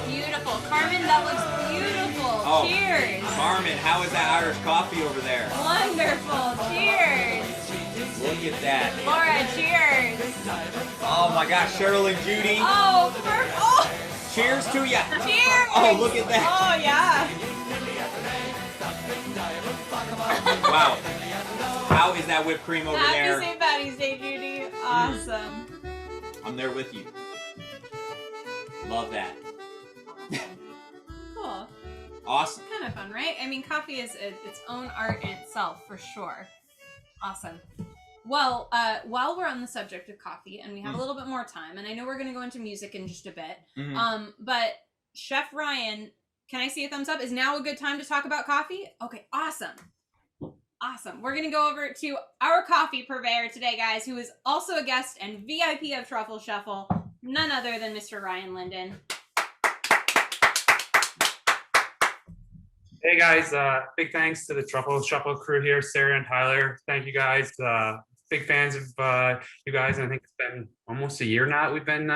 Beautiful. Carmen, that looks beautiful. Oh, Cheers. Carmen, how is that Irish coffee over there? Wonderful. Cheers. Look at that. Laura, cheers. Oh my gosh, Cheryl and Judy. Oh, perfect. Oh, Cheers to ya. cheers. Oh, look at that. Oh, yeah. Wow. How is that whipped cream over Happy there? St. Patty's Day, Judy. Awesome. I'm there with you. Love that. Cool. Awesome. Kind of fun, right? I mean, coffee is its own art in itself, for sure. Awesome. Well, while we're on the subject of coffee, and we have a little bit more time, and I know we're going to go into music in just a bit, but Chef Ryan, can I see a thumbs up? Is now a good time to talk about coffee? Okay, awesome. Awesome. We're going to go over to our coffee purveyor today, guys, who is also a guest and VIP of Truffle Shuffle, none other than Mr. Ryan Linden. Hey guys, big thanks to the Truffle Shuffle crew here, Sarah and Tyler. Thank you guys. Big fans of you guys. I think it's been almost a year now. We've been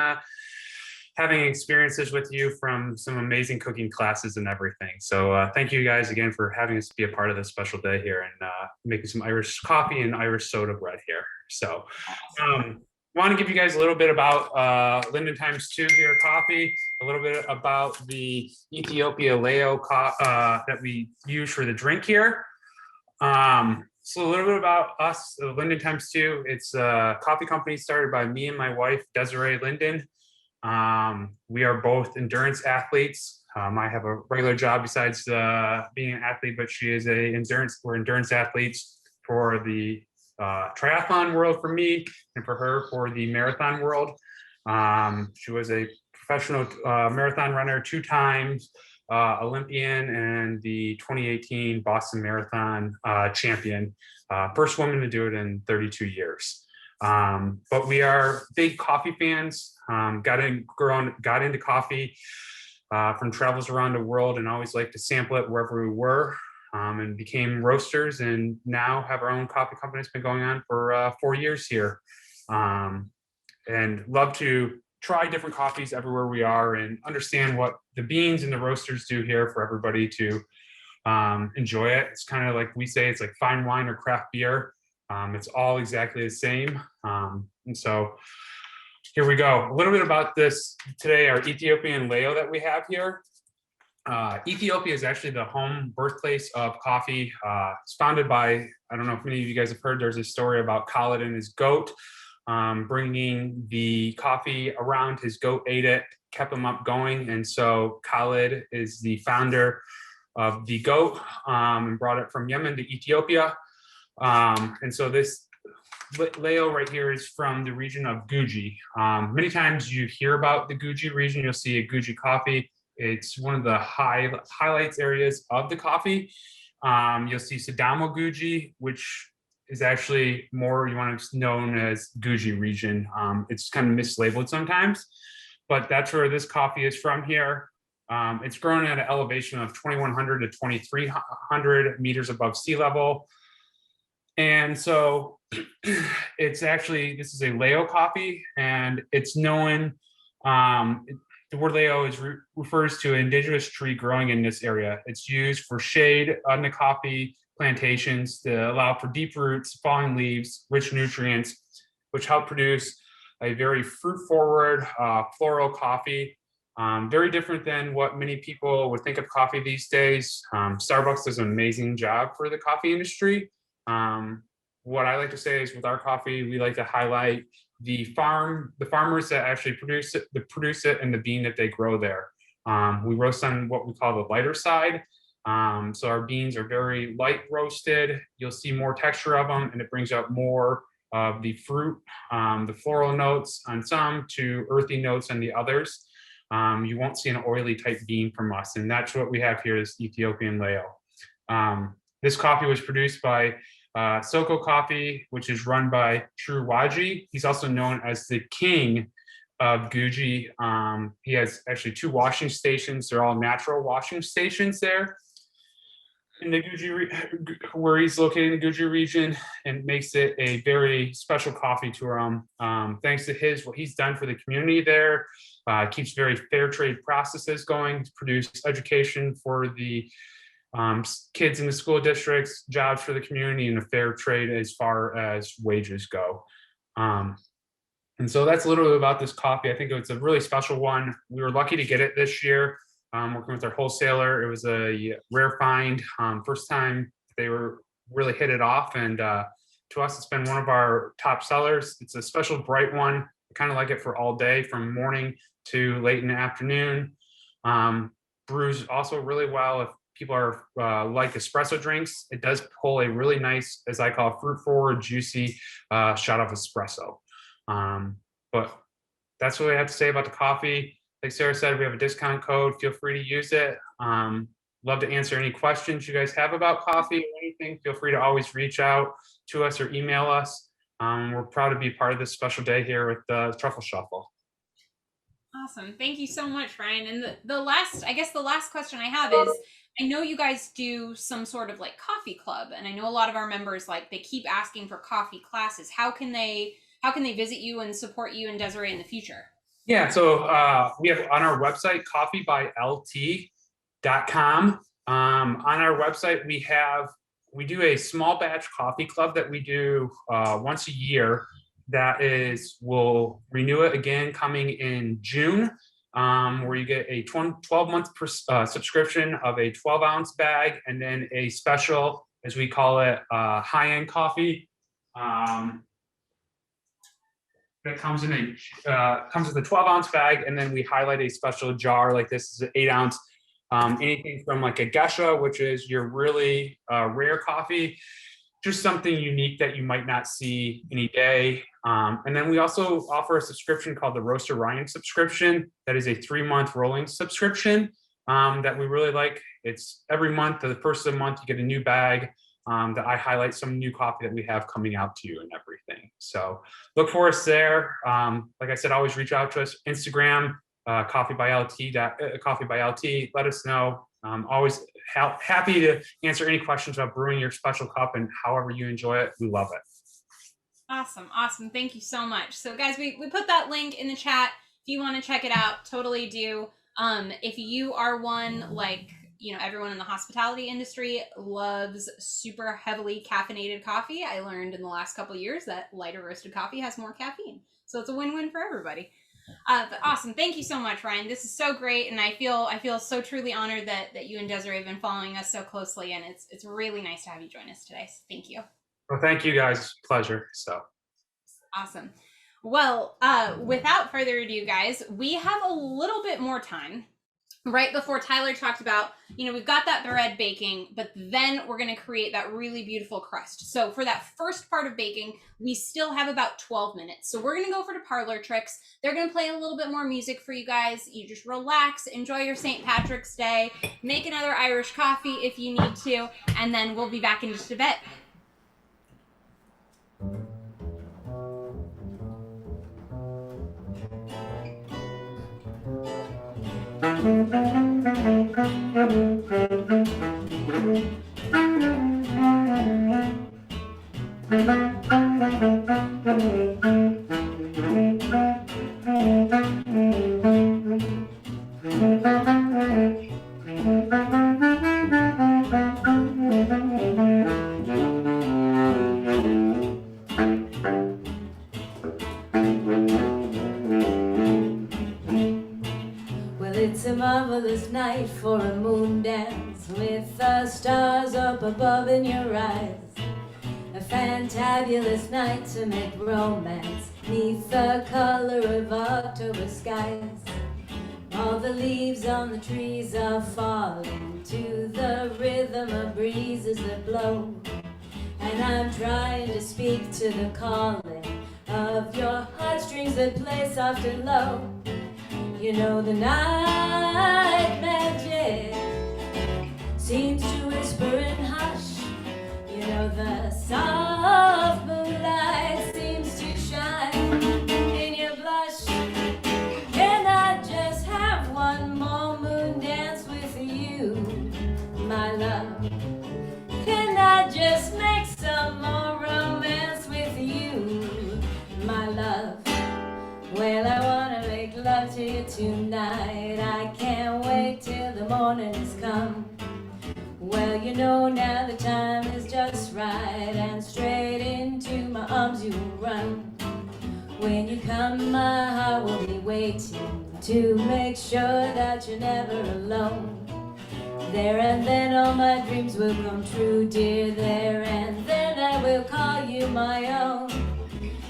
having experiences with you from some amazing cooking classes and everything. So thank you guys again for having us be a part of this special day here and making some Irish coffee and Irish soda bread here. So want to give you guys a little bit about Linden Times 2 here coffee, a little bit about the Ethiopia Leo that we use for the drink here. So a little bit about us, Linden Times 2. It's a coffee company started by me and my wife, Desiree Linden. We are both endurance athletes. I have a regular job besides being an athlete, but we're endurance athletes for the triathlon world for me, and for her for the marathon world. She was a professional marathon runner 2 times, Olympian, and the 2018 Boston Marathon champion. First woman to do it in 32 years. But we are big coffee fans. Got into coffee from travels around the world and always liked to sample it wherever we were. And became roasters, and now have our own coffee company. It's been going on for 4 years here, and love to try different coffees everywhere we are and understand what the beans and the roasters do here for everybody to enjoy it. It's kind of like we say, it's like fine wine or craft beer. It's all exactly the same. And so here we go. A little bit about this today, our Ethiopian Leo that we have here. Ethiopia is actually the home birthplace of coffee. It's founded by, I don't know if many of you guys have heard, there's a story about Khalid and his goat bringing the coffee around. His goat ate it, kept him up going. And so Khalid is the founder of the goat and brought it from Yemen to Ethiopia. And so this Leo right here is from the region of Guji. Many times you hear about the Guji region, you'll see a Guji coffee. It's one of the highlights areas of the coffee. You'll see Sidamo Guji, which is actually more, you want to known as Guji region. It's kind of mislabeled sometimes, but that's where this coffee is from here. It's grown at an elevation of 2,100 to 2,300 meters above sea level. And so it's actually, this is a Leo coffee, and it's known, the word Leo refers to an indigenous tree growing in this area. It's used for shade on the coffee plantations to allow for deep roots, falling leaves, rich nutrients, which help produce a very fruit-forward, floral coffee. Very different than what many people would think of coffee these days. Starbucks does an amazing job for the coffee industry. What I like to say is with our coffee, we like to highlight the farmers that actually produce it and the bean that they grow there. We roast on what we call the lighter side. So our beans are very light roasted. You'll see more texture of them, and it brings out more of the fruit, the floral notes on some to earthy notes on the others. You won't see an oily type bean from us, and that's what we have here is Ethiopian Leo. This coffee was produced by Soko Coffee, which is run by True Waji. He's also known as the king of Guji. He has actually 2 washing stations. They're all natural washing stations there in the Guji, where he's located in the Guji region, and makes it a very special coffee to him. Thanks to what he's done for the community there, keeps very fair trade processes going to produce education for the kids in the school districts, jobs for the community, and a fair trade as far as wages go. And so that's a little bit about this coffee. I think it's a really special one. We were lucky to get it this year, working with our wholesaler. It was a rare find. First time they were really hit it off. And to us, it's been one of our top sellers. It's a special bright one. I kind of like it for all day, from morning to late in the afternoon. Brews also really well if people are like espresso drinks. It does pull a really nice, as I call, fruit forward, juicy shot of espresso. But that's what I have to say about the coffee. Like Sarah said, we have a discount code. Feel free to use it. Love to answer any questions you guys have about coffee or anything. Feel free to always reach out to us or email us. We're proud to be part of this special day here with the Truffle Shuffle. Awesome. Thank you so much, Ryan. And the last question I have is, I know you guys do some sort of like coffee club, and I know a lot of our members, like, they keep asking for coffee classes. How can they visit you and support you and Desiree in the future? Yeah, so we have on our website, coffeebylt.com. On our website, we do a small batch coffee club that we do once a year. We'll renew it again coming in June, where you get a 12-month subscription of a 12-ounce bag, and then a special, as we call it, high-end coffee that comes with a 12-ounce bag, and then we highlight a special jar. Like this is an 8-ounce. Anything from like a Gesha, which is your really rare coffee, just something unique that you might not see any day. And then we also offer a subscription called the Roaster Ryan subscription. That is a 3-month rolling subscription that we really like. It's every month, the first of the month, you get a new bag that I highlight some new coffee that we have coming out to you and everything. So look for us there. Like I said, always reach out to us. Instagram, coffee by LT. Let us know. Always happy to answer any questions about brewing your special cup and however you enjoy it. We love it. Awesome. Thank you so much. So guys, we put that link in the chat. If you want to check it out, totally do. If you are one, like, you know, everyone in the hospitality industry loves super heavily caffeinated coffee. I learned in the last couple of years that lighter roasted coffee has more caffeine. So it's a win-win for everybody. But awesome. Thank you so much, Ryan. This is so great. And I feel so truly honored that you and Desiree have been following us so closely. And it's really nice to have you join us today. So thank you. Well, thank you guys. Pleasure. So awesome. Well, without further ado, guys, we have a little bit more time. Right before Tyler talked about, you know, we've got that bread baking, but then we're going to create that really beautiful crust. So for that first part of baking, we still have about 12 minutes. So we're going to go for the parlor tricks. They're going to play a little bit more music for you guys. You just relax, enjoy your St. Patrick's Day, make another Irish coffee if you need to, and then we'll be back in just a bit. Well, it's a marvelous night for a moon dance with the stars up above in your eyes. A fantabulous night to make romance neath the color of October skies. All the leaves on the trees are falling to the rhythm of breezes that blow. And I'm trying to speak to the calling of your heartstrings that play soft and low. You know the night magic seems to whisper and hush. You know the soft moonlight seems to shine in your blush. Can I just have one more moon dance with you, my love? Can I just make some more romance with you, my love? Well, I wanna make love to you tonight. I can't wait till the morning has come. Well, you know now the time is just right, and straight into my arms you will run. When you come, my heart will be waiting to make sure that you're never alone. There and then all my dreams will come true, dear. There and then I will call you my own.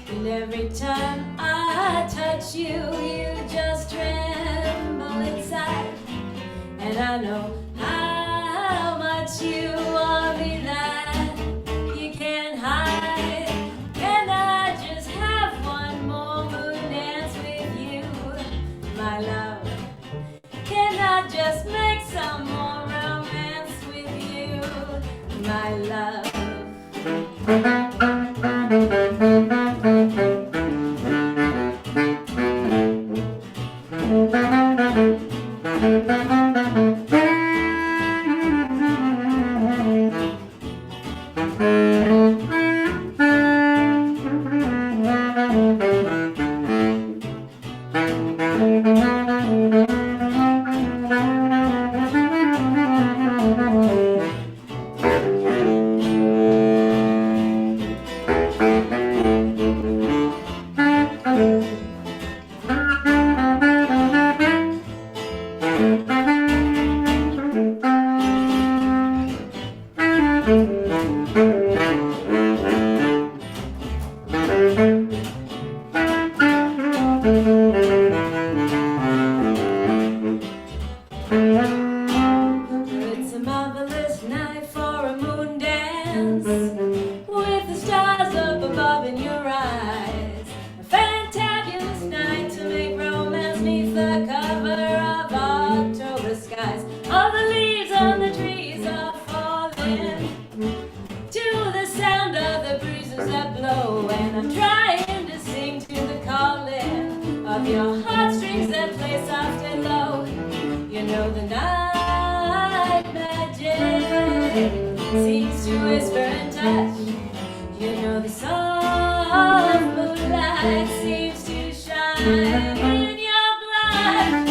And every time I touch you, you just tremble inside. And I know how much you want me that you can't hide. Can I just have one more moon dance with you, my love? Can I just make some more romance with you, my love? It's a marvelous night for a moon dance with the stars up above in your eyes. A fantabulous night to make romance neath the cover of October skies. All the leaves on the trees are falling to the sound of the breezes that blow. And I'm trying to sing to the calling of your heartstrings that play soft and low. You know the night magic seems to whisper and touch. You know the soft moonlight seems to shine in your blush.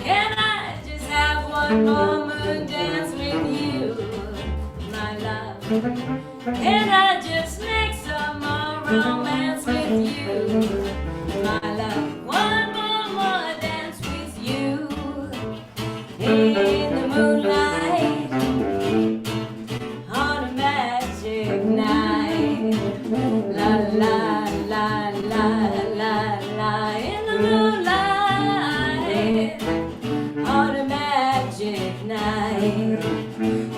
Can I just have one more moon dance with you, my love? Can I just make some more romance with you, my love? One more dance with you in the moonlight on a magic night. La la la la la la in the moonlight on a magic night.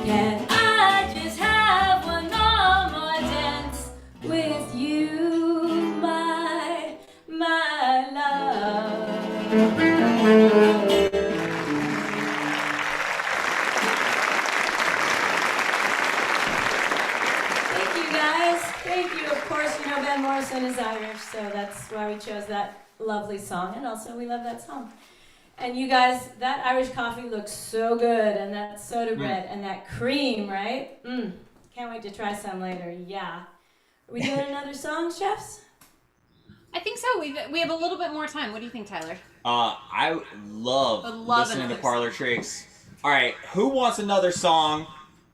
Can I just have one more dance with you, my love? Thank you, guys. Thank you. Of course, you know Ben Morrison is Irish, so that's why we chose that lovely song, and also we love that song. And you guys, that Irish coffee looks so good, and that soda bread, and that cream, right? Can't wait to try some later. Yeah. Are we doing another song, chefs? I think so. We have a little bit more time. What do you think, Tyler? I love listening to Parlor Tricks. All right, who wants another song?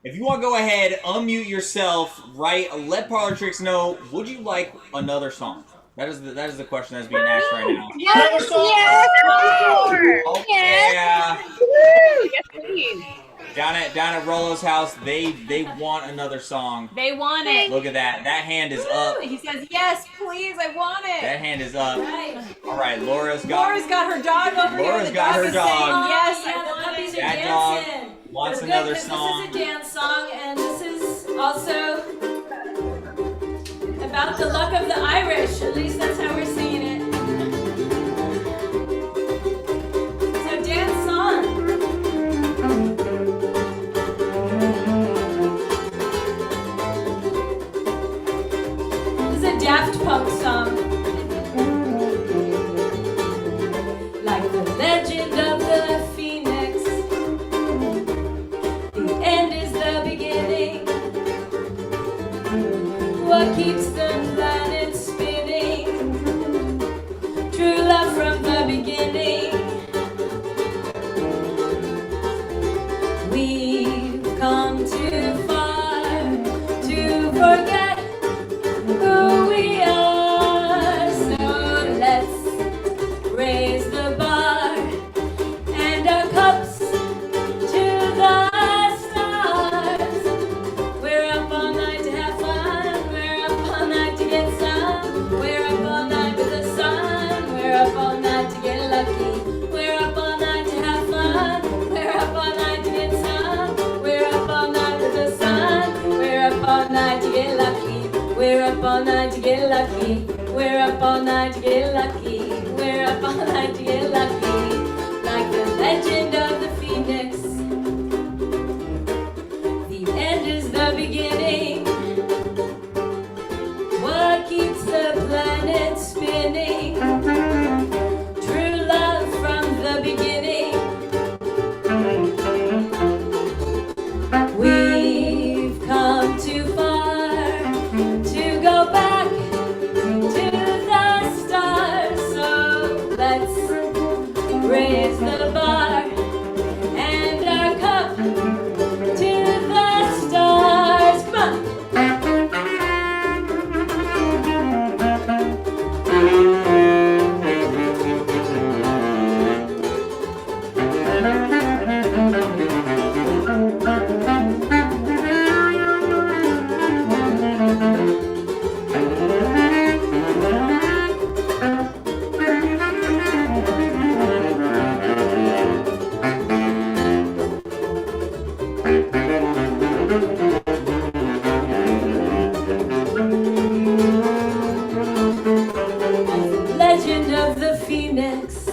If you want to go ahead, unmute yourself, let Parlor Tricks know, would you like another song? That is the question that's being asked right now. Yes, Oh, yes. yeah. Yes, please. Down at Rollo's house, they want another song. They want it. Look at that. That hand is up. He says, yes, please, I want it. That hand is up. Right. All right, Laura's got her dog over here. Laura's The got her is dog. saying, yes, yeah, I the want puppies it. are That dog dancing. wants Good, another 'cause song. This is a dance song, and this is also about the luck of the Irish. At least that's how we're singing it. So dance on. This is a Daft Punk song. Like the legend of the phoenix, the end is the beginning. What keeps the planet spinning? True love from the beginning. We've come too far to forget who we are. So let's raise the bar and our cups to the stars. We're up all night to have fun. We're up all night to get some. We're up all night with the sun. We're up all night to get lucky. We're up all night to have fun. We're up all night to get some. We're up all night with the sun. We're up all night to get lucky. We're up all night to get lucky. We're up all night to get lucky. We're up all night to get lucky. Like the legend of the phoenix. The end is the beginning. What keeps the planet spinning? True love from the beginning. We've come too far to go back to the stars. So let's raise the bar and our cup to the stars. Come on. Legend of the phoenix.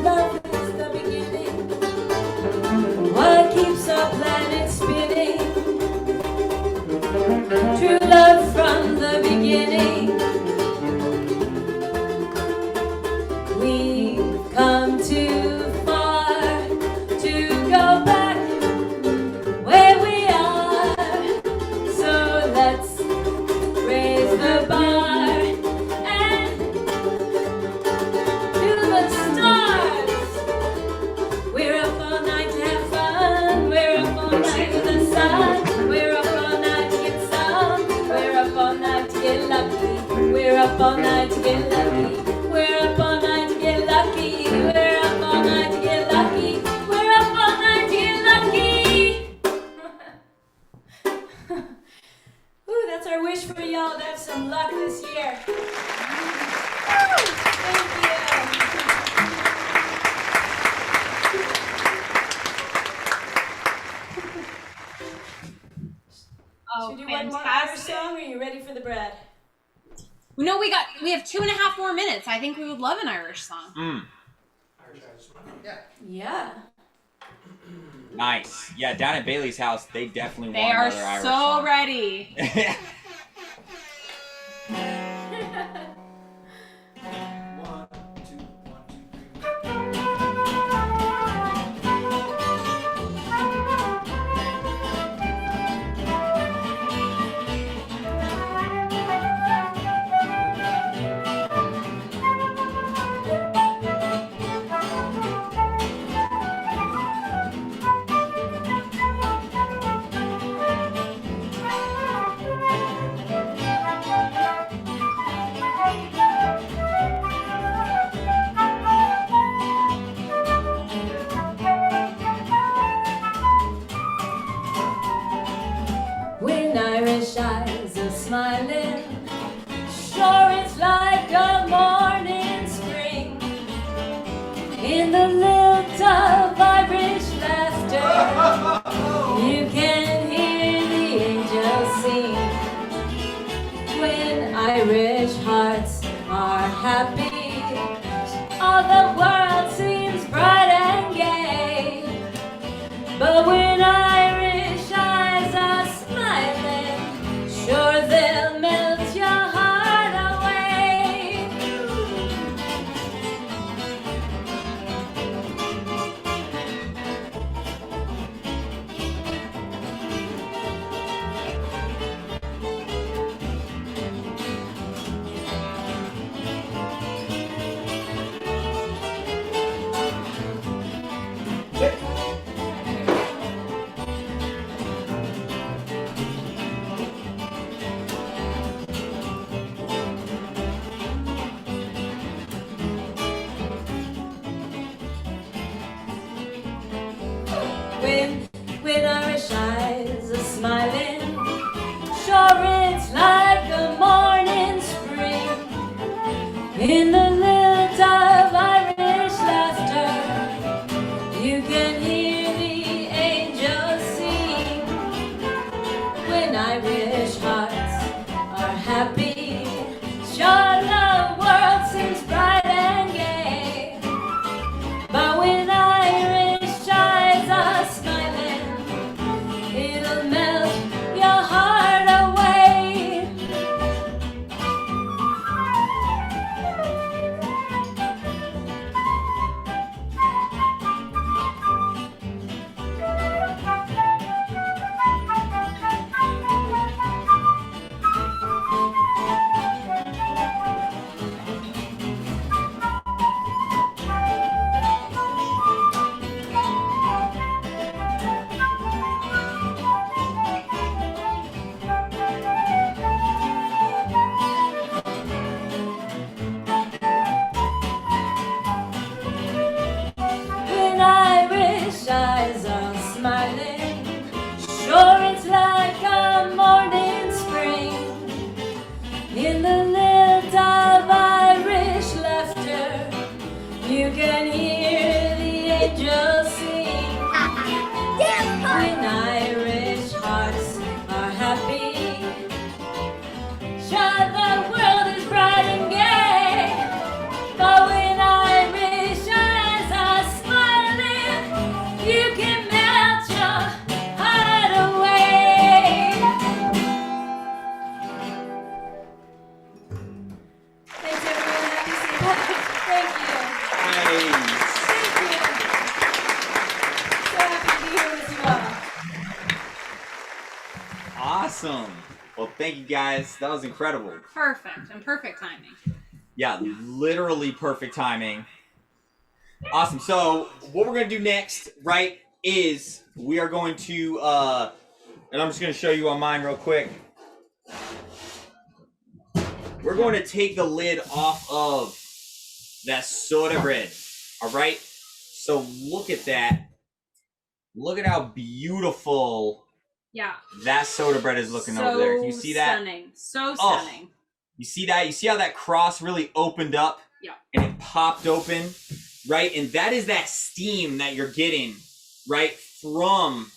Love is the beginning. What keeps our planet spinning? True love from the beginning. We've come too far to go back where we are. So let's raise the bar and to the stars. We're up all night to have fun. We're up all night with the sun. We're up all night to get some. We're up all night to get lucky. We're up all night to get lucky. We're up all night to get lucky. We're up all night to get lucky. We're up all night to get lucky. Ooh, that's our wish for y'all to have some luck this year. Woo! Thank you. Oh, Should we do one more Irish fantastic. song, or are you ready for the bread? No, we have 2.5 more minutes. I think we would love an Irish song. Yeah. Nice. Yeah, down at Bailey's house, they definitely They want are another Irish so song. ready. smiling. Sure, it's like a morning spring in the lilt of Irish laughter. You can hear the angels sing when Irish hearts are happy. All the world seems bright and gay, but when Irish eyes are smiling, sure they'll melt your heart away. When Irish eyes are smiling, sure it's like a morning spring in the lilt of Irish laughter. You can hear the angels sing when Irish hearts are happy. Sure the world seems bright and gay, but when Irish eyes are smiling, it'll melt your heart away. When Irish eyes are smiling, sure it's like a morning spring in the lilt of Irish laughter. You can hear the angels sing when Irish hearts are happy. Sure the world is bright and gay, but when Irish eyes are smiling, you can melt your heart away. Thanks everyone. Happy St. Patrick's. Thank you. Nice. Thank you. So happy to be here with you all. Awesome. Well, thank you guys. That was incredible. Perfect and perfect timing. Yeah, literally perfect timing. Awesome. So what we're gonna do next, right, is we are going to and I'm just gonna show you on mine real quick. We're going to take the lid off of that soda bread. Alright? So look at that. Look at how beautiful Yeah. that soda bread is looking over there. Can you see that? Stunning. So Oh. stunning. You see that? You see how that cross really opened up? Yeah. And it popped open, right? And that is that steam that you're getting, right, from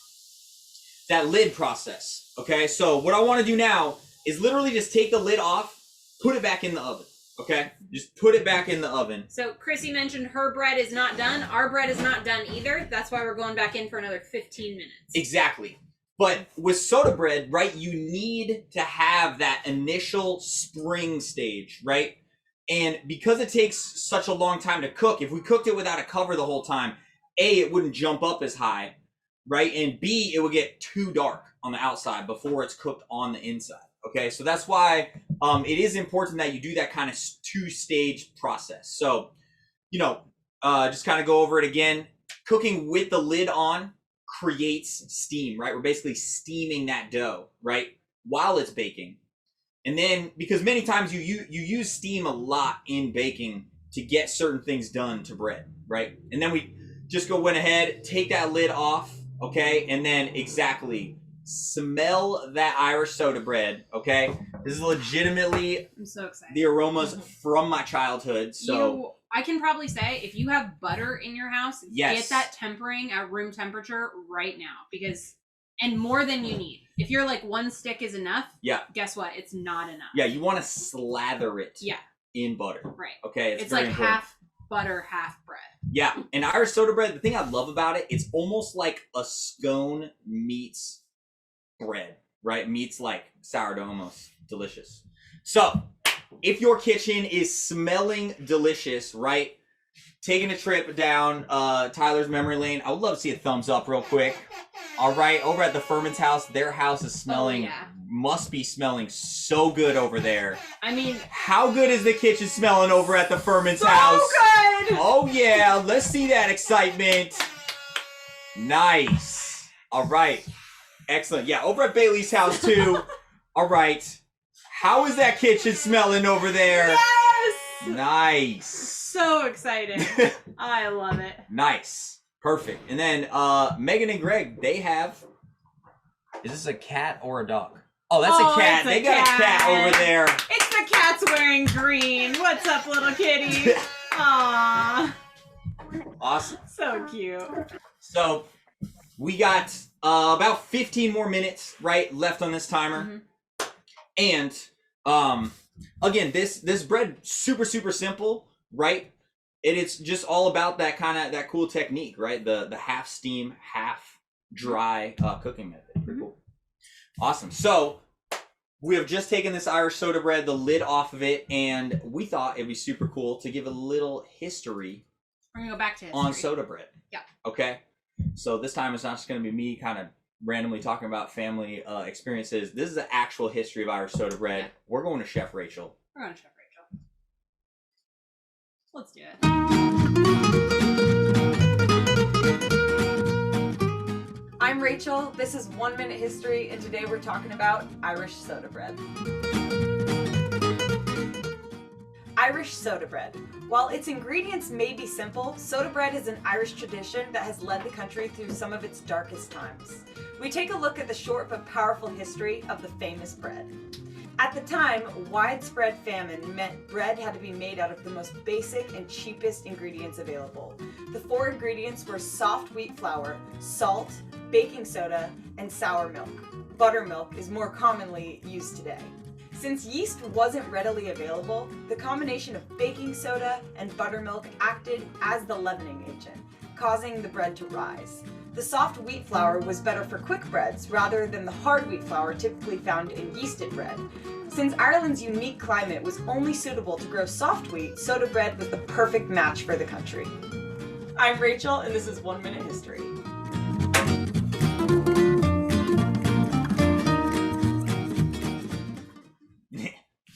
that lid process. Okay? So what I want to do now is literally just take the lid off, put it back in the oven. Okay? Just put it back in the oven. So Chrissy mentioned her bread is not done. Our bread is not done either. That's why we're going back in for another 15 minutes. Exactly. But with soda bread, right, you need to have that initial spring stage, right? And because it takes such a long time to cook, if we cooked it without a cover the whole time, A, it wouldn't jump up as high, right? And B, it would get too dark on the outside before it's cooked on the inside. Okay, so that's why it is important that you do that kind of two-stage process. So, you know, just kind of go over it again. Cooking with the lid on creates steam, right? We're basically steaming that dough, right, while it's baking. And then, because many times you use steam a lot in baking to get certain things done to bread, right? And then we just went ahead, take that lid off, okay? And then exactly Smell that Irish soda bread, okay? This is legitimately I'm so excited. the aromas from my childhood. So I can probably say if you have butter in your house, yes. get that tempering at room temperature right now and more than you need. If you're like one stick is enough, guess what? It's not enough. Yeah, you want to slather it in butter. Right. Okay, it's like important. Half butter, half bread. Yeah, and Irish soda bread, the thing I love about it, it's almost like a scone meets bread, right? Meets like sourdough, almost delicious. So, if your kitchen is smelling delicious, right? Taking a trip down Tyler's memory lane, I would love to see a thumbs up real quick. All right, over at the Furman's house, their house is smelling, must be smelling so good over there. I mean, how good is the kitchen smelling over at the Furman's house? So good! Oh yeah, let's see that excitement. Nice. All right, excellent. Yeah, over at Bailey's house too. All right, how is that kitchen smelling over there? Yes! Nice. So excited. I love it. Nice. Perfect. And then Megan and Greg, they have, is this a cat or a dog? Oh, that's a cat. They got a cat over there. It's the cat's wearing green. What's up, little kitty? Aww. Awesome. So cute. So we got about 15 more minutes, right, left on this timer. And again, this bread, super simple, right? It's just all about that that cool technique, right? The half steam, half dry cooking method. Pretty cool. Awesome. So we have just taken this Irish soda bread, the lid off of it, and we thought it'd be super cool to give a little history. We're gonna go back to history. On soda bread. Yeah. Okay. So this time it's not just gonna be me kind of randomly talking about family experiences. This is the actual history of Irish soda bread. Yeah. We're going to Chef Rachel. We're going to Chef Rachel. Let's do it. I'm Rachel. This is 1 Minute History, and today we're talking about Irish soda bread. Irish soda bread. While its ingredients may be simple, soda bread is an Irish tradition that has led the country through some of its darkest times. We take a look at the short but powerful history of the famous bread. At the time, widespread famine meant bread had to be made out of the most basic and cheapest ingredients available. The 4 ingredients were soft wheat flour, salt, baking soda, and sour milk. Buttermilk is more commonly used today. Since yeast wasn't readily available, the combination of baking soda and buttermilk acted as the leavening agent, causing the bread to rise. The soft wheat flour was better for quick breads rather than the hard wheat flour typically found in yeasted bread. Since Ireland's unique climate was only suitable to grow soft wheat, soda bread was the perfect match for the country. I'm Rachel, and this is 1 Minute History.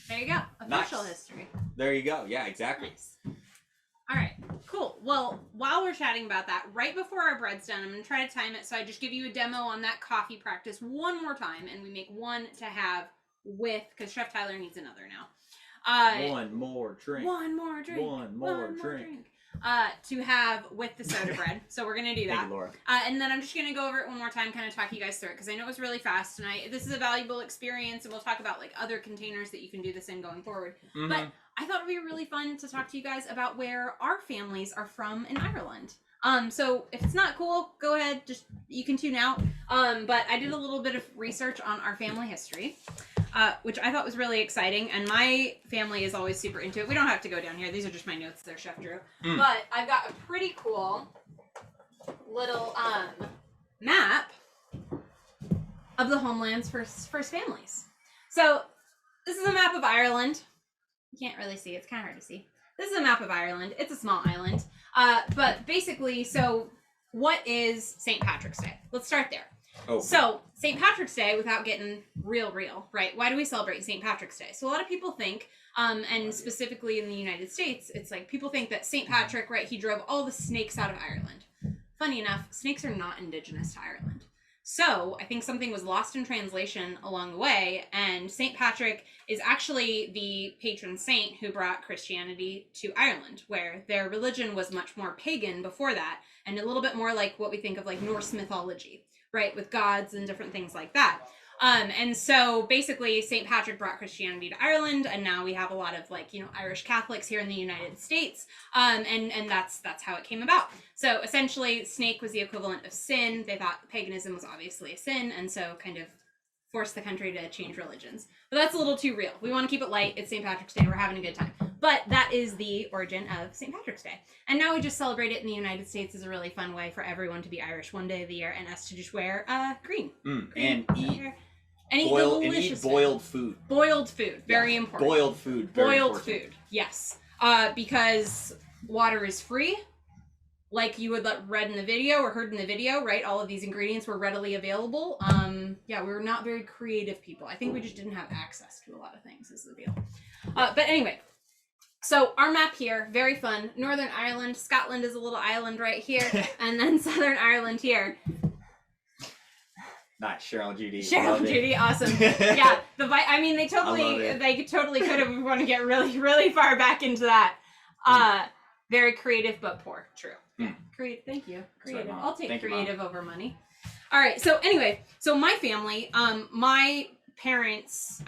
There you go. Official history. There you go. Yeah, exactly. Nice. All right, cool. Well, while we're chatting about that, right before our bread's done, I'm going to try to time it so I just give you a demo on that coffee practice one more time, and we make one to have with, because Chef Tyler needs another now. One more drink. One more drink. One more drink. To have with the soda bread. So we're going to do that. Thank you, Laura. And then I'm just going to go over it one more time, kind of talk you guys through it, because I know it was really fast tonight. This is a valuable experience, and we'll talk about like other containers that you can do this in going forward. Mm-hmm. But I thought it would be really fun to talk to you guys about where our families are from in Ireland. So if it's not cool, go ahead, just you can tune out. But I did a little bit of research on our family history, which I thought was really exciting, and my family is always super into it. We don't have to go down here. These are just my notes there, Chef Drew. But I've got a pretty cool little map of the homelands for first families. So this is a map of Ireland. You can't really see. It's kind of hard to see. This is a map of Ireland. It's a small island. But basically, so what is St. Patrick's Day? Let's start there. Oh. So St. Patrick's Day, without getting real, right? Why do we celebrate St. Patrick's Day? So a lot of people think, and specifically in the United States, it's like people think that St. Patrick, right, he drove all the snakes out of Ireland. Funny enough, snakes are not indigenous to Ireland. So I think something was lost in translation along the way, and St. Patrick is actually the patron saint who brought Christianity to Ireland, where their religion was much more pagan before that, and a little bit more like what we think of like Norse mythology. right, with gods and different things like that. And so basically St. Patrick brought Christianity to Ireland, and now we have a lot of like, you know, Irish Catholics here in the United States. And that's how it came about. So essentially snake was the equivalent of sin. They thought paganism was obviously a sin, and so kind of forced the country to change religions. But that's a little too real. We want to keep it light. It's St. Patrick's Day. We're having a good time. But that is the origin of St. Patrick's Day. And now we just celebrate it in the United States as a really fun way for everyone to be Irish one day of the year and us to just wear green. And eat delicious boiled food. Boiled food. Very important. Boiled food. Boiled food. Yes. Because water is free. Like you would read in the video or heard in the video, right? All of these ingredients were readily available. Yeah, we were not very creative people. I think we just didn't have access to a lot of things is the deal. But anyway, so our map here, very fun. Northern Ireland, Scotland is a little island right here, and then Southern Ireland here. Nice, Cheryl and Judy. Cheryl and Judy, awesome. Yeah, I mean, they totally could have. We want to get really, really far back into that. Very creative, but poor. True. Yeah. Creative. Thank you. Creative. I'll take creative over money. All right. So anyway, so my family, my parents,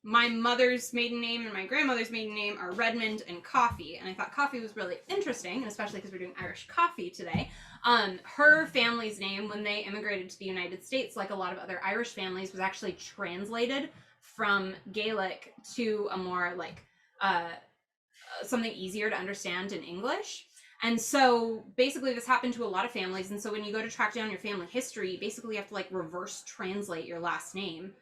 my mother's maiden name and my grandmother's maiden name are Redmond and Coffee, and I thought coffee was really interesting, and especially because we're doing Irish coffee today. Her family's name, when they immigrated to the United States, like a lot of other Irish families, was actually translated from Gaelic to a more like something easier to understand in English. And so basically this happened to a lot of families. And so when you go to track down your family history, you basically have to like reverse translate your last name.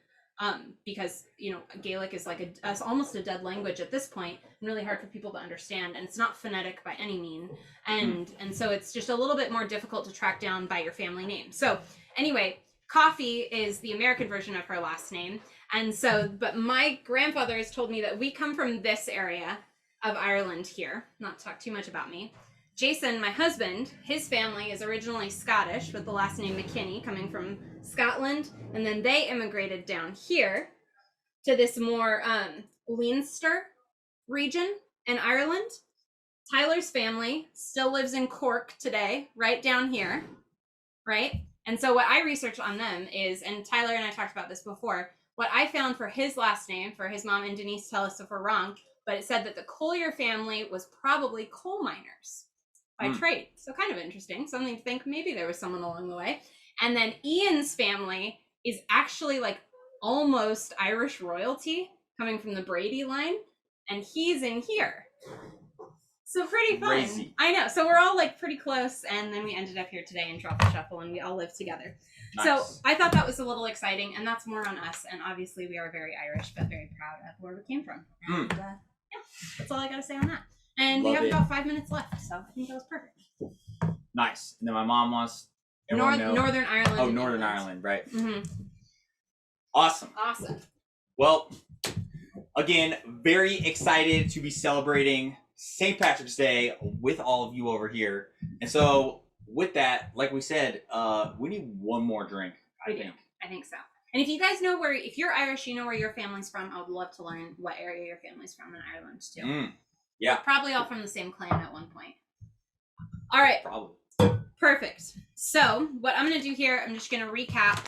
Because, you know, Gaelic is like almost a dead language at this point, and really hard for people to understand. And it's not phonetic by any means. And so it's just a little bit more difficult to track down by your family name. So anyway, Coffee is the American version of her last name. And so, but my grandfather has told me that we come from this area of Ireland here, not to talk too much about me. Jason, my husband, his family is originally Scottish with the last name McKinney, coming from Scotland, and then they immigrated down here to this more Leinster region in Ireland. Tyler's family still lives in Cork today, right down here, right? And so what I researched on them is, and Tyler and I talked about this before, what I found for his last name, for his mom, and Denise, tell us if we're wrong, but it said that the Collier family was probably coal miners by trade. So kind of interesting, something to think maybe there was someone along the way. And then Ian's family is actually like almost Irish royalty, coming from the Brady line, and he's in here. So pretty fun. Crazy. I know. So we're all like pretty close, and then we ended up here today in Truffle Shuffle, and we all live together. Nice. So I thought that was a little exciting, and that's more on us. And obviously we are very Irish, but very proud of where we came from. And yeah, that's all I got to say on that. And we have about 5 minutes left, so I think that was perfect. Nice. And then my mom wants Northern Ireland. Oh, Northern Ireland, right. Awesome. Well, again, very excited to be celebrating St. Patrick's Day with all of you over here. And so with that, like we said, we need one more drink, I think so. And if you guys know if you're Irish, you know where your family's from, I would love to learn what area your family's from in Ireland too. Yeah. We're probably all from the same clan at one point. All right. Probably. Perfect. So what I'm going to do here, I'm just going to recap.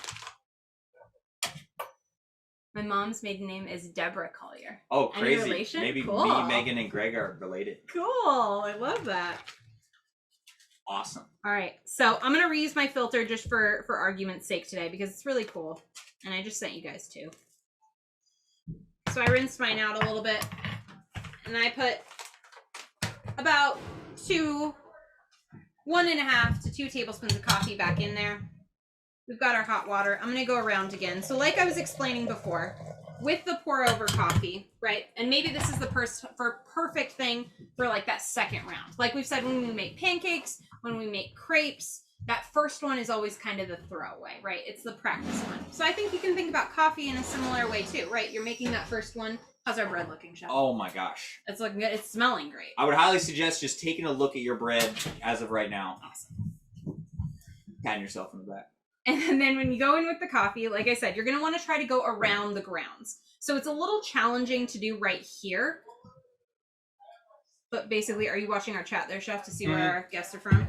My mom's maiden name is Deborah Collier. Oh, crazy. Any relation? Maybe cool. me, Megan, and Greg are related. Cool. I love that. Awesome. All right. So I'm going to reuse my filter just for argument's sake today because it's really cool. And I just sent you guys two. So I rinsed mine out a little bit. And I put about 1.5 to 2 tablespoons of coffee back in there. We've got our hot water. I'm going to go around again. So like I was explaining before, with the pour over coffee, right? And maybe this is the perfect thing for like that second round. Like we've said, when we make pancakes, when we make crepes, that first one is always kind of the throwaway, right? It's the practice one. So I think you can think about coffee in a similar way too, right? You're making that first one. How's our bread looking, Chef? Oh my gosh. It's looking good. It's smelling great. I would highly suggest just taking a look at your bread as of right now. Awesome. Patting yourself in the back. And then when you go in with the coffee, like I said, you're going to want to try to go around the grounds. So it's a little challenging to do right here. But basically, are you watching our chat there, Chef, to see where our guests are from?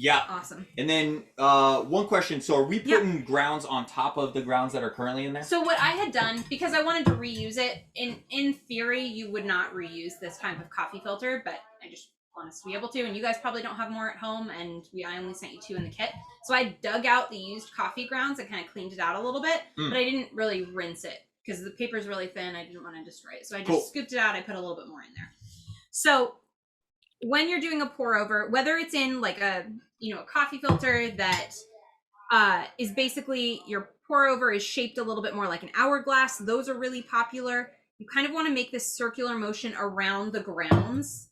Yeah. Awesome. And then one question. So are we putting grounds on top of the grounds that are currently in there? So what I had done, because I wanted to reuse it, in theory, you would not reuse this type of coffee filter, but I just want us to be able to. And you guys probably don't have more at home, and I only sent you 2 in the kit. So I dug out the used coffee grounds and kind of cleaned it out a little bit, but I didn't really rinse it because the paper's really thin. I didn't want to destroy it. So I just scooped it out. I put a little bit more in there. So when you're doing a pour over, whether it's in like a coffee filter that is basically your pour over is shaped a little bit more like an hourglass, those are really popular. You kind of want to make this circular motion around the grounds.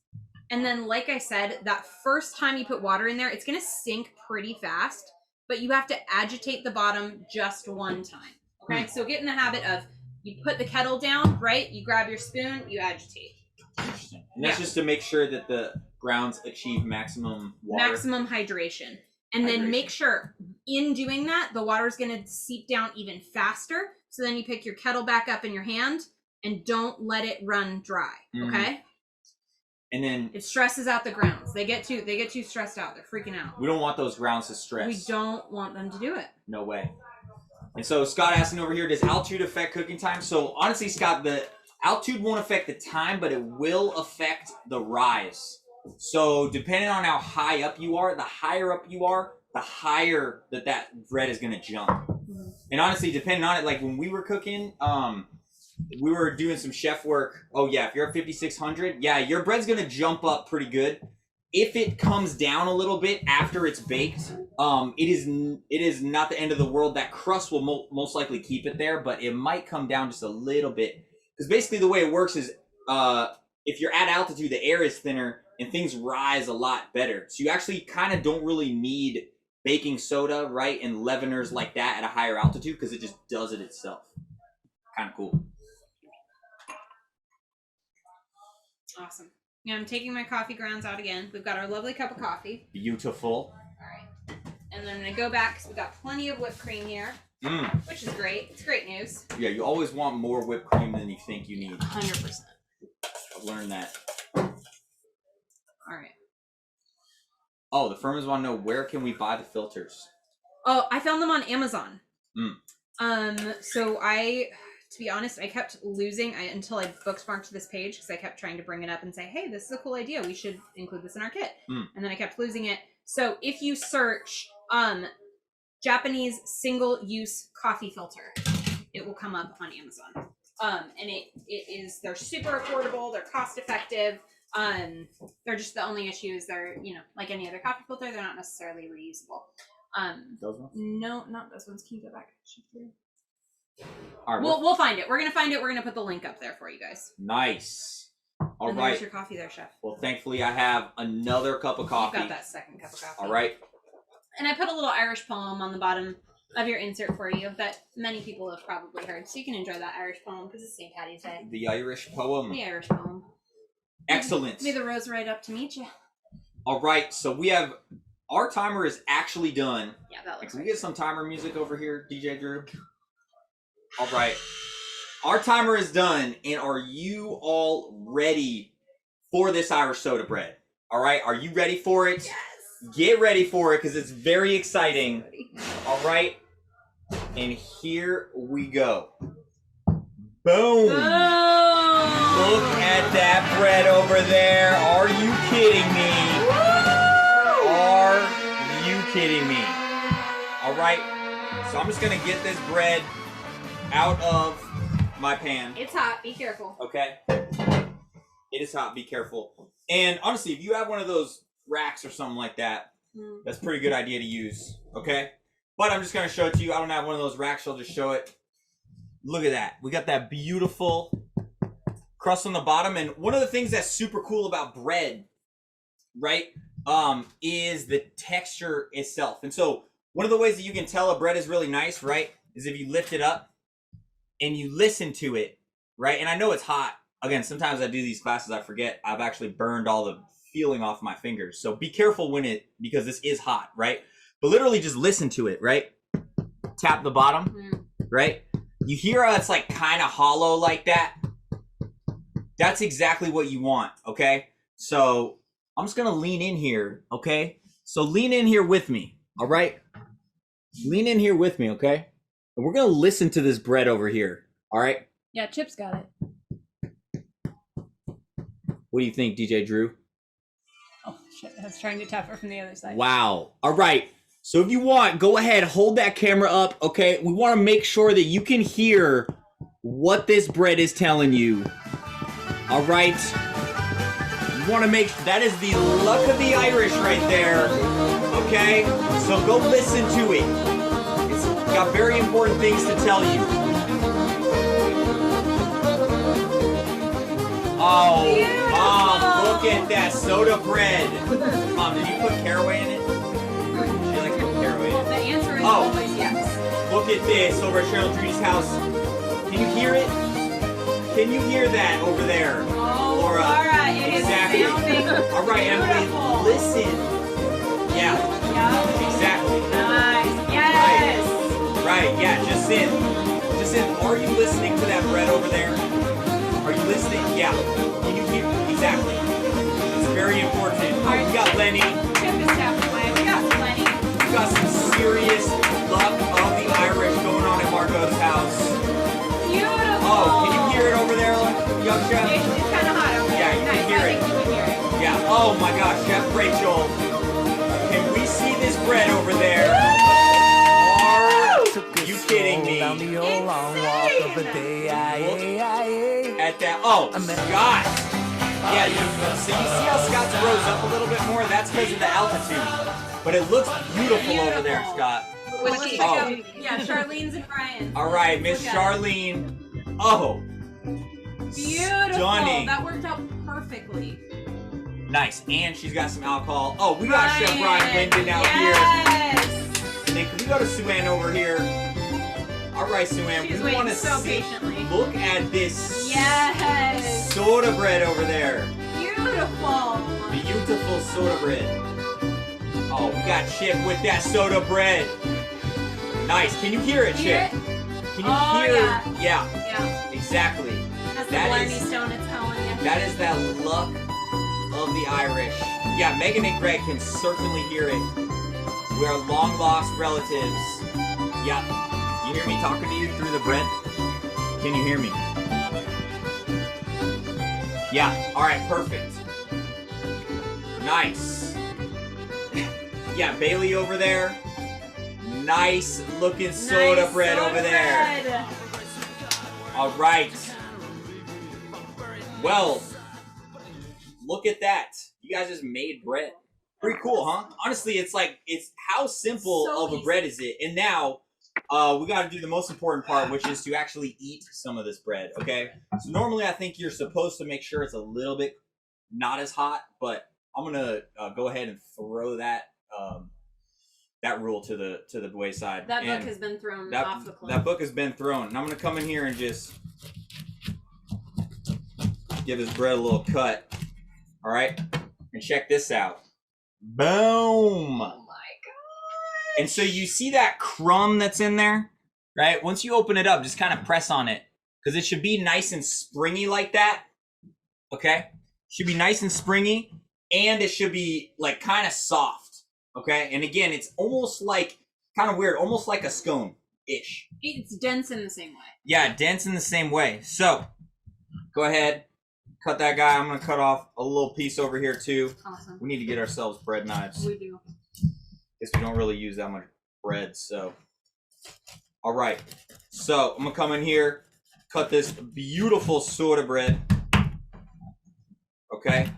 And then, like I said, that first time you put water in there, it's going to sink pretty fast, but you have to agitate the bottom just one time. Okay, so get in the habit of, you put the kettle down, right? You grab your spoon, you agitate. Interesting. And that's just to make sure that the grounds achieve maximum water. Maximum hydration. And then make sure in doing that, the water is going to seep down even faster. So then you pick your kettle back up in your hand and don't let it run dry. Okay. And then it stresses out the grounds. They get too stressed out. They're freaking out. We don't want those grounds to stress. We don't want them to do it. No way. And so Scott asking over here, does altitude affect cooking time? So honestly, Scott, the altitude won't affect the time, but it will affect the rise. So depending on how high up you are, the higher up you are, the higher that bread is going to jump. And honestly, depending on it, like when we were cooking, we were doing some chef work. Oh yeah, if you're at 5,600, yeah, your bread's going to jump up pretty good. If it comes down a little bit after it's baked, it is not the end of the world. That crust will most likely keep it there, but it might come down just a little bit. Because basically the way it works is if you're at altitude, the air is thinner and things rise a lot better. So you actually kind of don't really need baking soda, right, and leaveners like that at a higher altitude because it just does it itself. Kind of cool. Awesome. Yeah, I'm taking my coffee grounds out again. We've got our lovely cup of coffee. Beautiful. All right. And then I'm going to go back because we've got plenty of whipped cream here, which is great. It's great news. Yeah, you always want more whipped cream than you think you need. 100%. I've learned that. All right. Oh, the firms want to know, where can we buy the filters? Oh, I found them on Amazon. So to be honest, I kept losing until I bookmarked this page because I kept trying to bring it up and say, hey, this is a cool idea. We should include this in our kit. And then I kept losing it. So if you search Japanese single-use coffee filter, it will come up on Amazon. And they're super affordable. They're cost-effective. They're just, the only issue is they're, like any other coffee filter, they're not necessarily reusable. Those ones? No, not those ones. Can you go back? All right, we'll find it. We're gonna find it. We're gonna put the link up there for you guys. Nice. All and right. There's your coffee there, chef. Well, thankfully I have another cup of coffee. You've got that second cup of coffee. All right. And I put a little Irish poem on the bottom of your insert for you that many people have probably heard, so you can enjoy that Irish poem because it's St. Patty's Day. The Irish poem. The Irish poem. Excellent. May the rose right up to meet you. All right, so our timer is actually done. Yeah, that looks Can we get some timer music over here, DJ Drew? All right. Our timer is done, and are you all ready for this Irish soda bread? All right, are you ready for it? Yes. Get ready for it because it's very exciting. All right, and here we go. Boom. Look at that bread over there. Are you kidding me? Are you kidding me? All right, so I'm just going to get this bread out of my pan. It's hot. Be careful. Okay. It is hot. Be careful. And honestly, if you have one of those racks or something like that, that's a pretty good idea to use. Okay. But I'm just going to show it to you. I don't have one of those racks. So I'll just show it. Look at that. We got that beautiful crust on the bottom. And one of the things that's super cool about bread, right, is the texture itself. And so one of the ways that you can tell a bread is really nice, right, is if you lift it up and you listen to it, right? And I know it's hot. Again, sometimes I do these classes, I forget I've actually burned all the feeling off my fingers. So be careful because this is hot, right? But literally just listen to it, right? Tap the bottom, right? You hear how it's like kind of hollow like that? That's exactly what you want, okay? So I'm just gonna lean in here, okay? So lean in here with me, all right? Lean in here with me, okay? And we're gonna listen to this bread over here, all right? Yeah, Chip's got it. What do you think, DJ Drew? Oh shit! I was trying to tap her from the other side. Wow. All right. So if you want, go ahead, hold that camera up, okay? We want to make sure that you can hear what this bread is telling you. All right. You want to make that is the luck of the Irish right there. Okay? So go listen to it. It's got very important things to tell you. Oh, Mom, look at that soda bread. Mom, did you put caraway in it? She likes to put caraway in it. The answer is always yes. Look at this over at Cheryl Judy's house. Can you hear it? Can you hear that over there? Oh, Laura, it exactly. is sounding All right, Emily, beautiful. listen. Yeah. Yeah. Exactly. Nice. Yes. Right, yeah, just in. Are you listening to that bread over there? Are you listening? Yeah. Can you hear? Exactly. It's very important. All right, we got Lenny. Chip is tapping away. We got Lenny. We got some serious luck of the Irish going on at Margot's house. Beautiful. Oh, can you hear it over there, young chef? It's kind of hot over there. Yeah, you can hear it. You can hear it. Yeah. Oh my gosh, Chef Rachel. Can we see this bread over there? Are you kidding me? At that. Oh, Scott. Yeah, so you see how Scott's rose up a little bit more? That's because of the altitude. But it looks beautiful over there, Scott. Whiskey. Oh. Yeah, Charlene's and Brian's. All right, Miss Charlene. Oh. Beautiful. Stunning. That worked out perfectly. Nice. And she's got some alcohol. Oh, we got Chef Brian Linden out here. And then can we go to Sue Ann over here? All right, Sue Ann. She's We want to so see. patiently. Look at this Yes. soda bread over there. Beautiful. Beautiful soda bread. Oh, we got Chip with that soda bread. Nice. Can you hear it, Chip? Can you hear? Yeah. Yeah. Exactly. That's That the Blarney is- Stone it's telling you. That is that luck of the Irish. Yeah, Megan and Greg can certainly hear it. We are long lost relatives. Yeah. You hear me talking to you through the bread? Can you hear me? Yeah. All right. Perfect. Nice. Yeah, Bailey over there. Nice looking soda Nice bread soda over there. bread. All right. Well, look at that. You guys just made bread. Pretty cool, huh? Honestly, it's how simple So of a easy. bread is it? And now, we got to do the most important part, which is to actually eat some of this bread, okay? So normally I think you're supposed to make sure it's a little bit not as hot, but I'm going to go ahead and throw that that rule to the wayside. That And book has been thrown that, off the cliff. that book has been thrown. And I'm going to come in here and just give this bread a little cut. All right? And check this out. Boom! Oh my god. And so you see that crumb that's in there, right? Once you open it up, just kind of press on it because it should be nice and springy like that. Okay? Should be nice and springy, and it should be like kind of soft. Okay? And again, it's almost like kind of weird, almost like a scone-ish. It's dense in the same way. Yeah, dense in the same way. So go ahead, cut that guy. I'm gonna cut off a little piece over here too. Awesome. We need to get ourselves bread knives. We do. Guess we don't really use that much bread, so. All right, so I'm gonna come in here, cut this beautiful soda bread. Okay.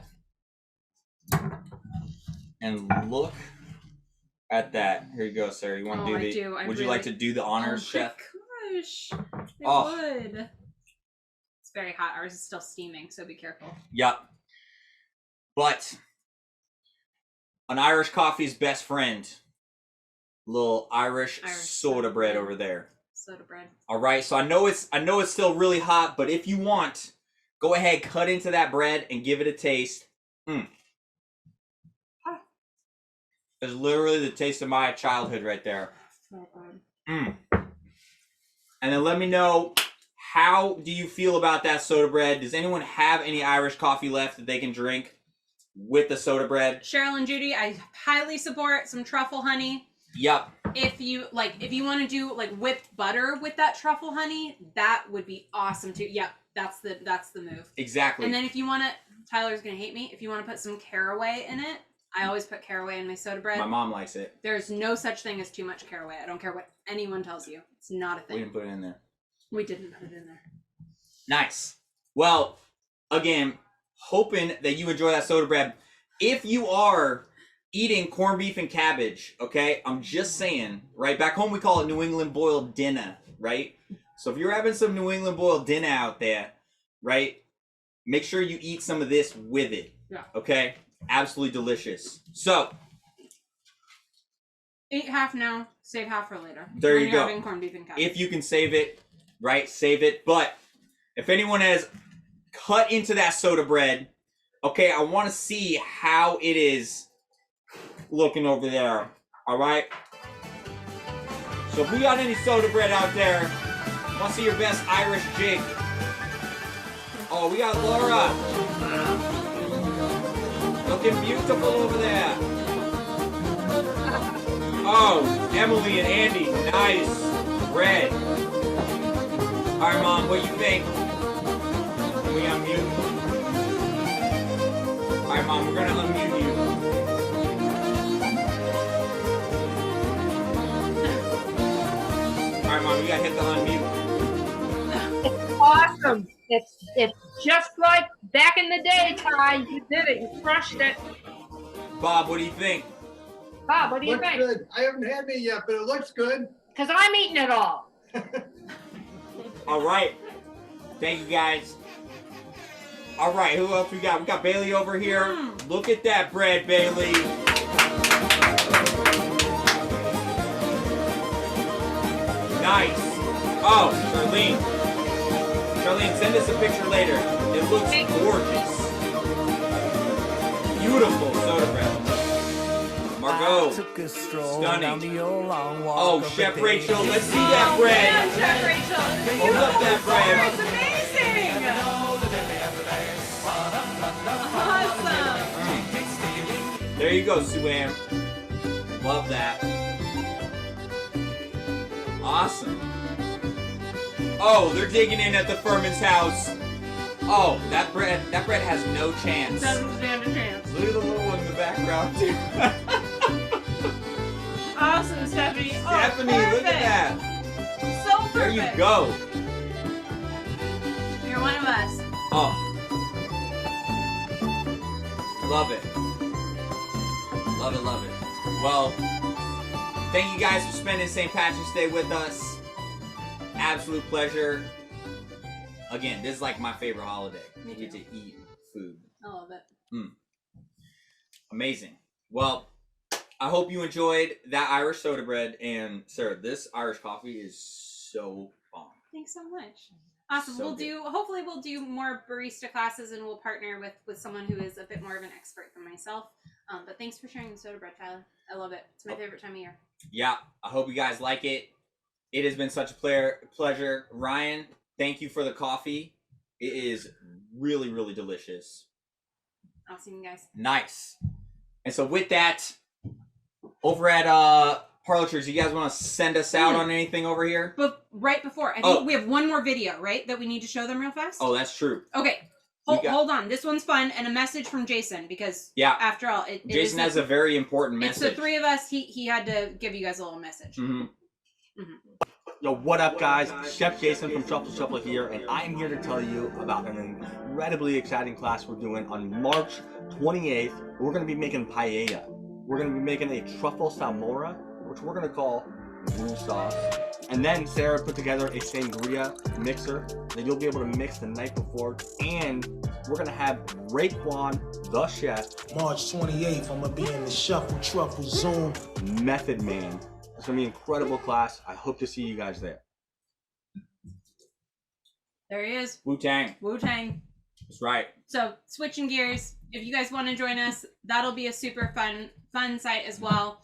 And look at that. Here you go, Sarah. You want to Oh, I do the? do. I Would you really- like to do the honors, Oh chef? my gosh. I Oh. would. It's very hot. Ours is still steaming, so be careful. Yep. But an Irish coffee's best friend, little Irish soda bread over there. Soda bread. All right. So I know it's still really hot, but if you want, go ahead, cut into that bread and give it a taste. It's literally the taste of my childhood right there. So good. And then let me know, how do you feel about that soda bread? Does anyone have any Irish coffee left that they can drink? with the soda bread. Cheryl and Judy, I highly support some truffle honey. Yep. If you want to do like whipped butter with that truffle honey, that would be awesome too. Yep, that's the move. Exactly. And then if you want to, Tyler's gonna hate me. If you want to put some caraway in it, I always put caraway in my soda bread. My mom likes it. There's no such thing as too much caraway. I don't care what anyone tells you. It's not a thing. We didn't put it in there. We didn't put it in there. Nice. Well, again, hoping that you enjoy that soda bread. If you are eating corned beef and cabbage, okay, I'm just saying, right? Back home we call it New England boiled dinner, right? So if you're having some New England boiled dinner out there, right, make sure you eat some of this with it. Yeah. Okay? Absolutely delicious. So, eat half now, save half for later. There you go. Having corned beef and cabbage. If you can save it, right, save it. But if anyone has cut into that soda bread, okay, I want to see how it is looking over there. All right? So if we got any soda bread out there, want to see your best Irish jig. Oh, we got Laura. Looking beautiful over there. Oh, Emily and Andy, nice bread. All right, Mom, what do you think? Can we unmute? All right, Mom, we're gonna unmute you. All right, Mom, you gotta hit the unmute. Awesome. It's just like back in the day, Ty. You did it. You crushed it. Bob, what do you think? Bob, what do you Looks think? good. I haven't had any yet, but it looks good. Because I'm eating it all. All right. Thank you, guys. All right, who else we got? We got Bailey over here. Look at that bread, Bailey. Nice. Oh, Charlene. Charlene, send us a picture later. It looks gorgeous. Beautiful soda bread. Margot. Stunning. Oh, Chef Rachel, let's see that bread. Yeah, Chef Rachel. Hold up that bread. It's amazing. Awesome. There you go, Sue-Ann. Love that. Awesome. Oh, they're digging in at the Furman's house. Oh, that bread has no chance. Doesn't stand a chance. Look at the little one in the background, too. Awesome, Stephanie. Stephanie, look at that. So perfect. There you go. You're one of us. Oh. Love it. Love it, love it. Well, thank you guys for spending St. Patrick's Day with us. Absolute pleasure. Again, this is like my favorite holiday. Me We get too. to eat food. I love it. Amazing. Well, I hope you enjoyed that Irish soda bread. And Sarah, this Irish coffee is so bomb. Thanks so much. Awesome. So Hopefully we'll do more barista classes and we'll partner with someone who is a bit more of an expert than myself. But thanks for sharing the soda bread, Tyler. I love it. It's my favorite time of year. Yeah, I hope you guys like it. It has been such a pleasure. Ryan, thank you for the coffee. It is really, really delicious. Awesome, guys. Nice. And so with that, over at Parlotures, you guys want to send us out on anything over here? But right before, I think we have one more video, right? That we need to show them real fast? Oh, that's true. Okay. Hold on. This one's fun, and a message from Jason, because after all, Jason has a very important message. It's the three of us. He had to give you guys a little message. Yo, what up, guys? Chef Jason from Truffle here, and I am here to tell you about an incredibly exciting class we're doing on March 28th. We're going to be making paella. We're going to be making a truffle salmora, which we're going to call roux sauce. And then Sarah put together a sangria mixer that you'll be able to mix the night before. And we're going to have Raekwon, the chef. March 28th, I'm going to be in the Shuffle Truffle Zoom. Method Man. It's going to be an incredible class. I hope to see you guys there. There he is. Wu-Tang. Wu-Tang. That's right. So, switching gears, if you guys want to join us, that'll be a super fun site as well.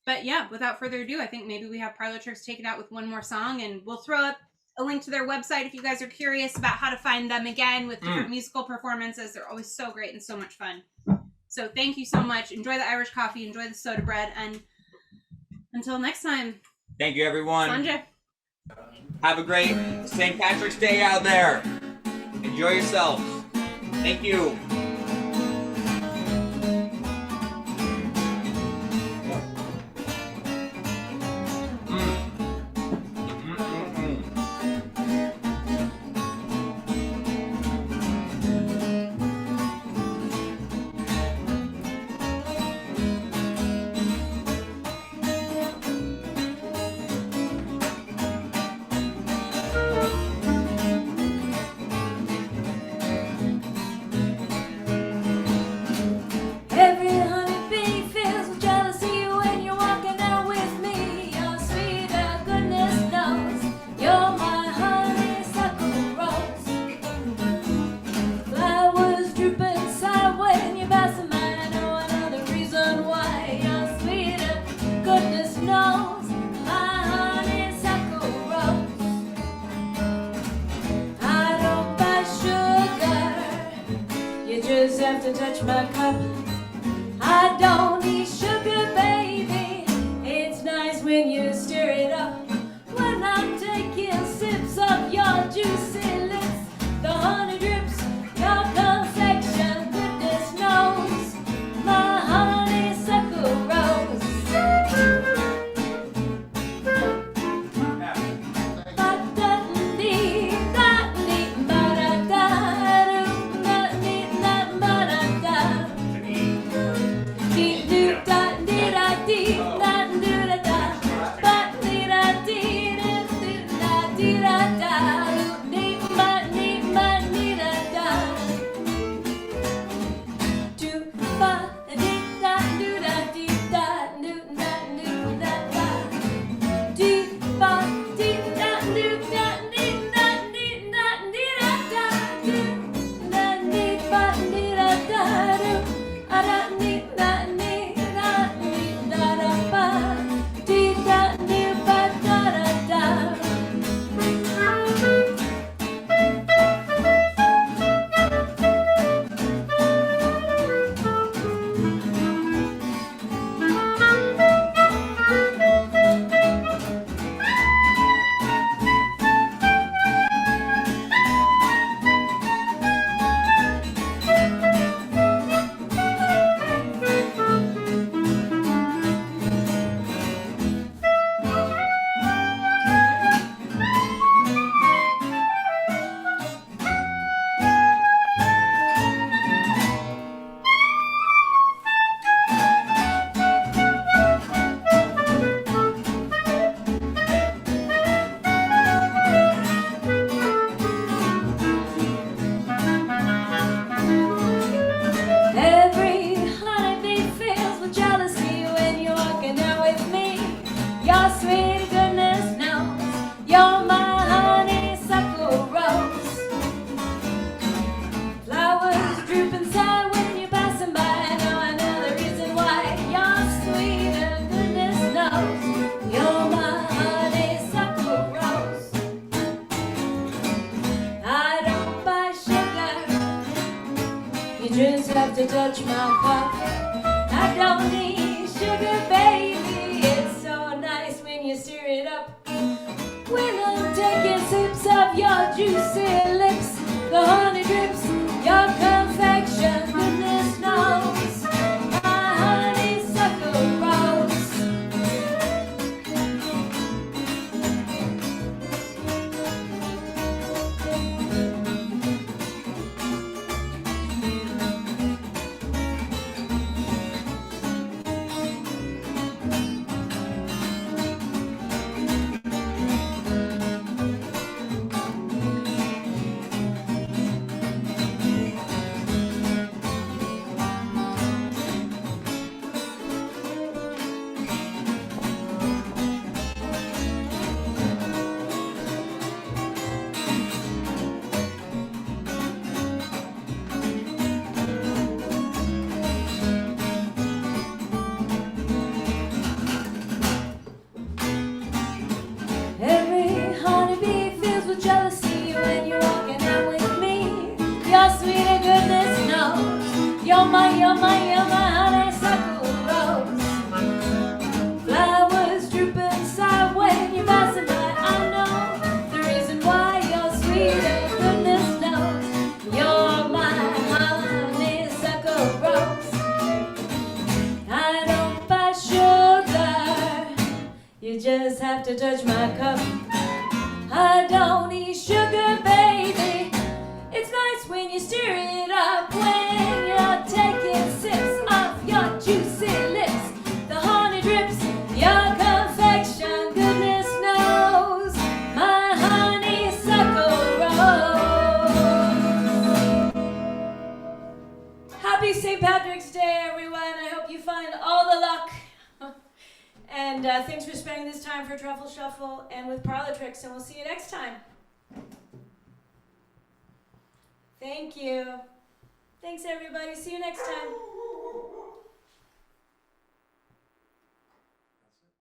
But yeah, without further ado, I think maybe we have Parlor Tricks take it out with one more song, and we'll throw up a link to their website if you guys are curious about how to find them again with different musical performances. They're always so great and so much fun. So thank you so much. Enjoy the Irish coffee, enjoy the soda bread, and until next time. Thank you, everyone. Sanjay. Have a great St. Patrick's Day out there. Enjoy yourselves. Thank you. To touch my cup, I don't need sugar, baby. It's nice when you stir it up. When I'm taking sips of your juicy lips, the honey drips, your confection, goodness knows, my honeysuckle rose. To touch my cup, I don't need sugar, baby. It's so nice when you stir it up. When I'm taking sips of your juicy lips, the honey drips, your confection, goodness knows, my honeysuckle rose. sweet goodness knows. You're my honeysuckle rose. Flowers droop inside when you're passing by. I know the reason why you're sweet goodness knows. You're my honeysuckle rose. I don't buy sugar, you just have to touch my cup. I don't eat sugar, baby. It's nice when you stir it up, when you're taking sips of your juicy lips. The honey drips, your confection, goodness knows. My honeysuckle rose. Happy St. Patrick's Day, everyone. I hope you find all the luck. And thanks for spending this time for Truffle Shuffle and with Parlor Tricks, and we'll see you next time. Thank you. Thanks, everybody. See you next time.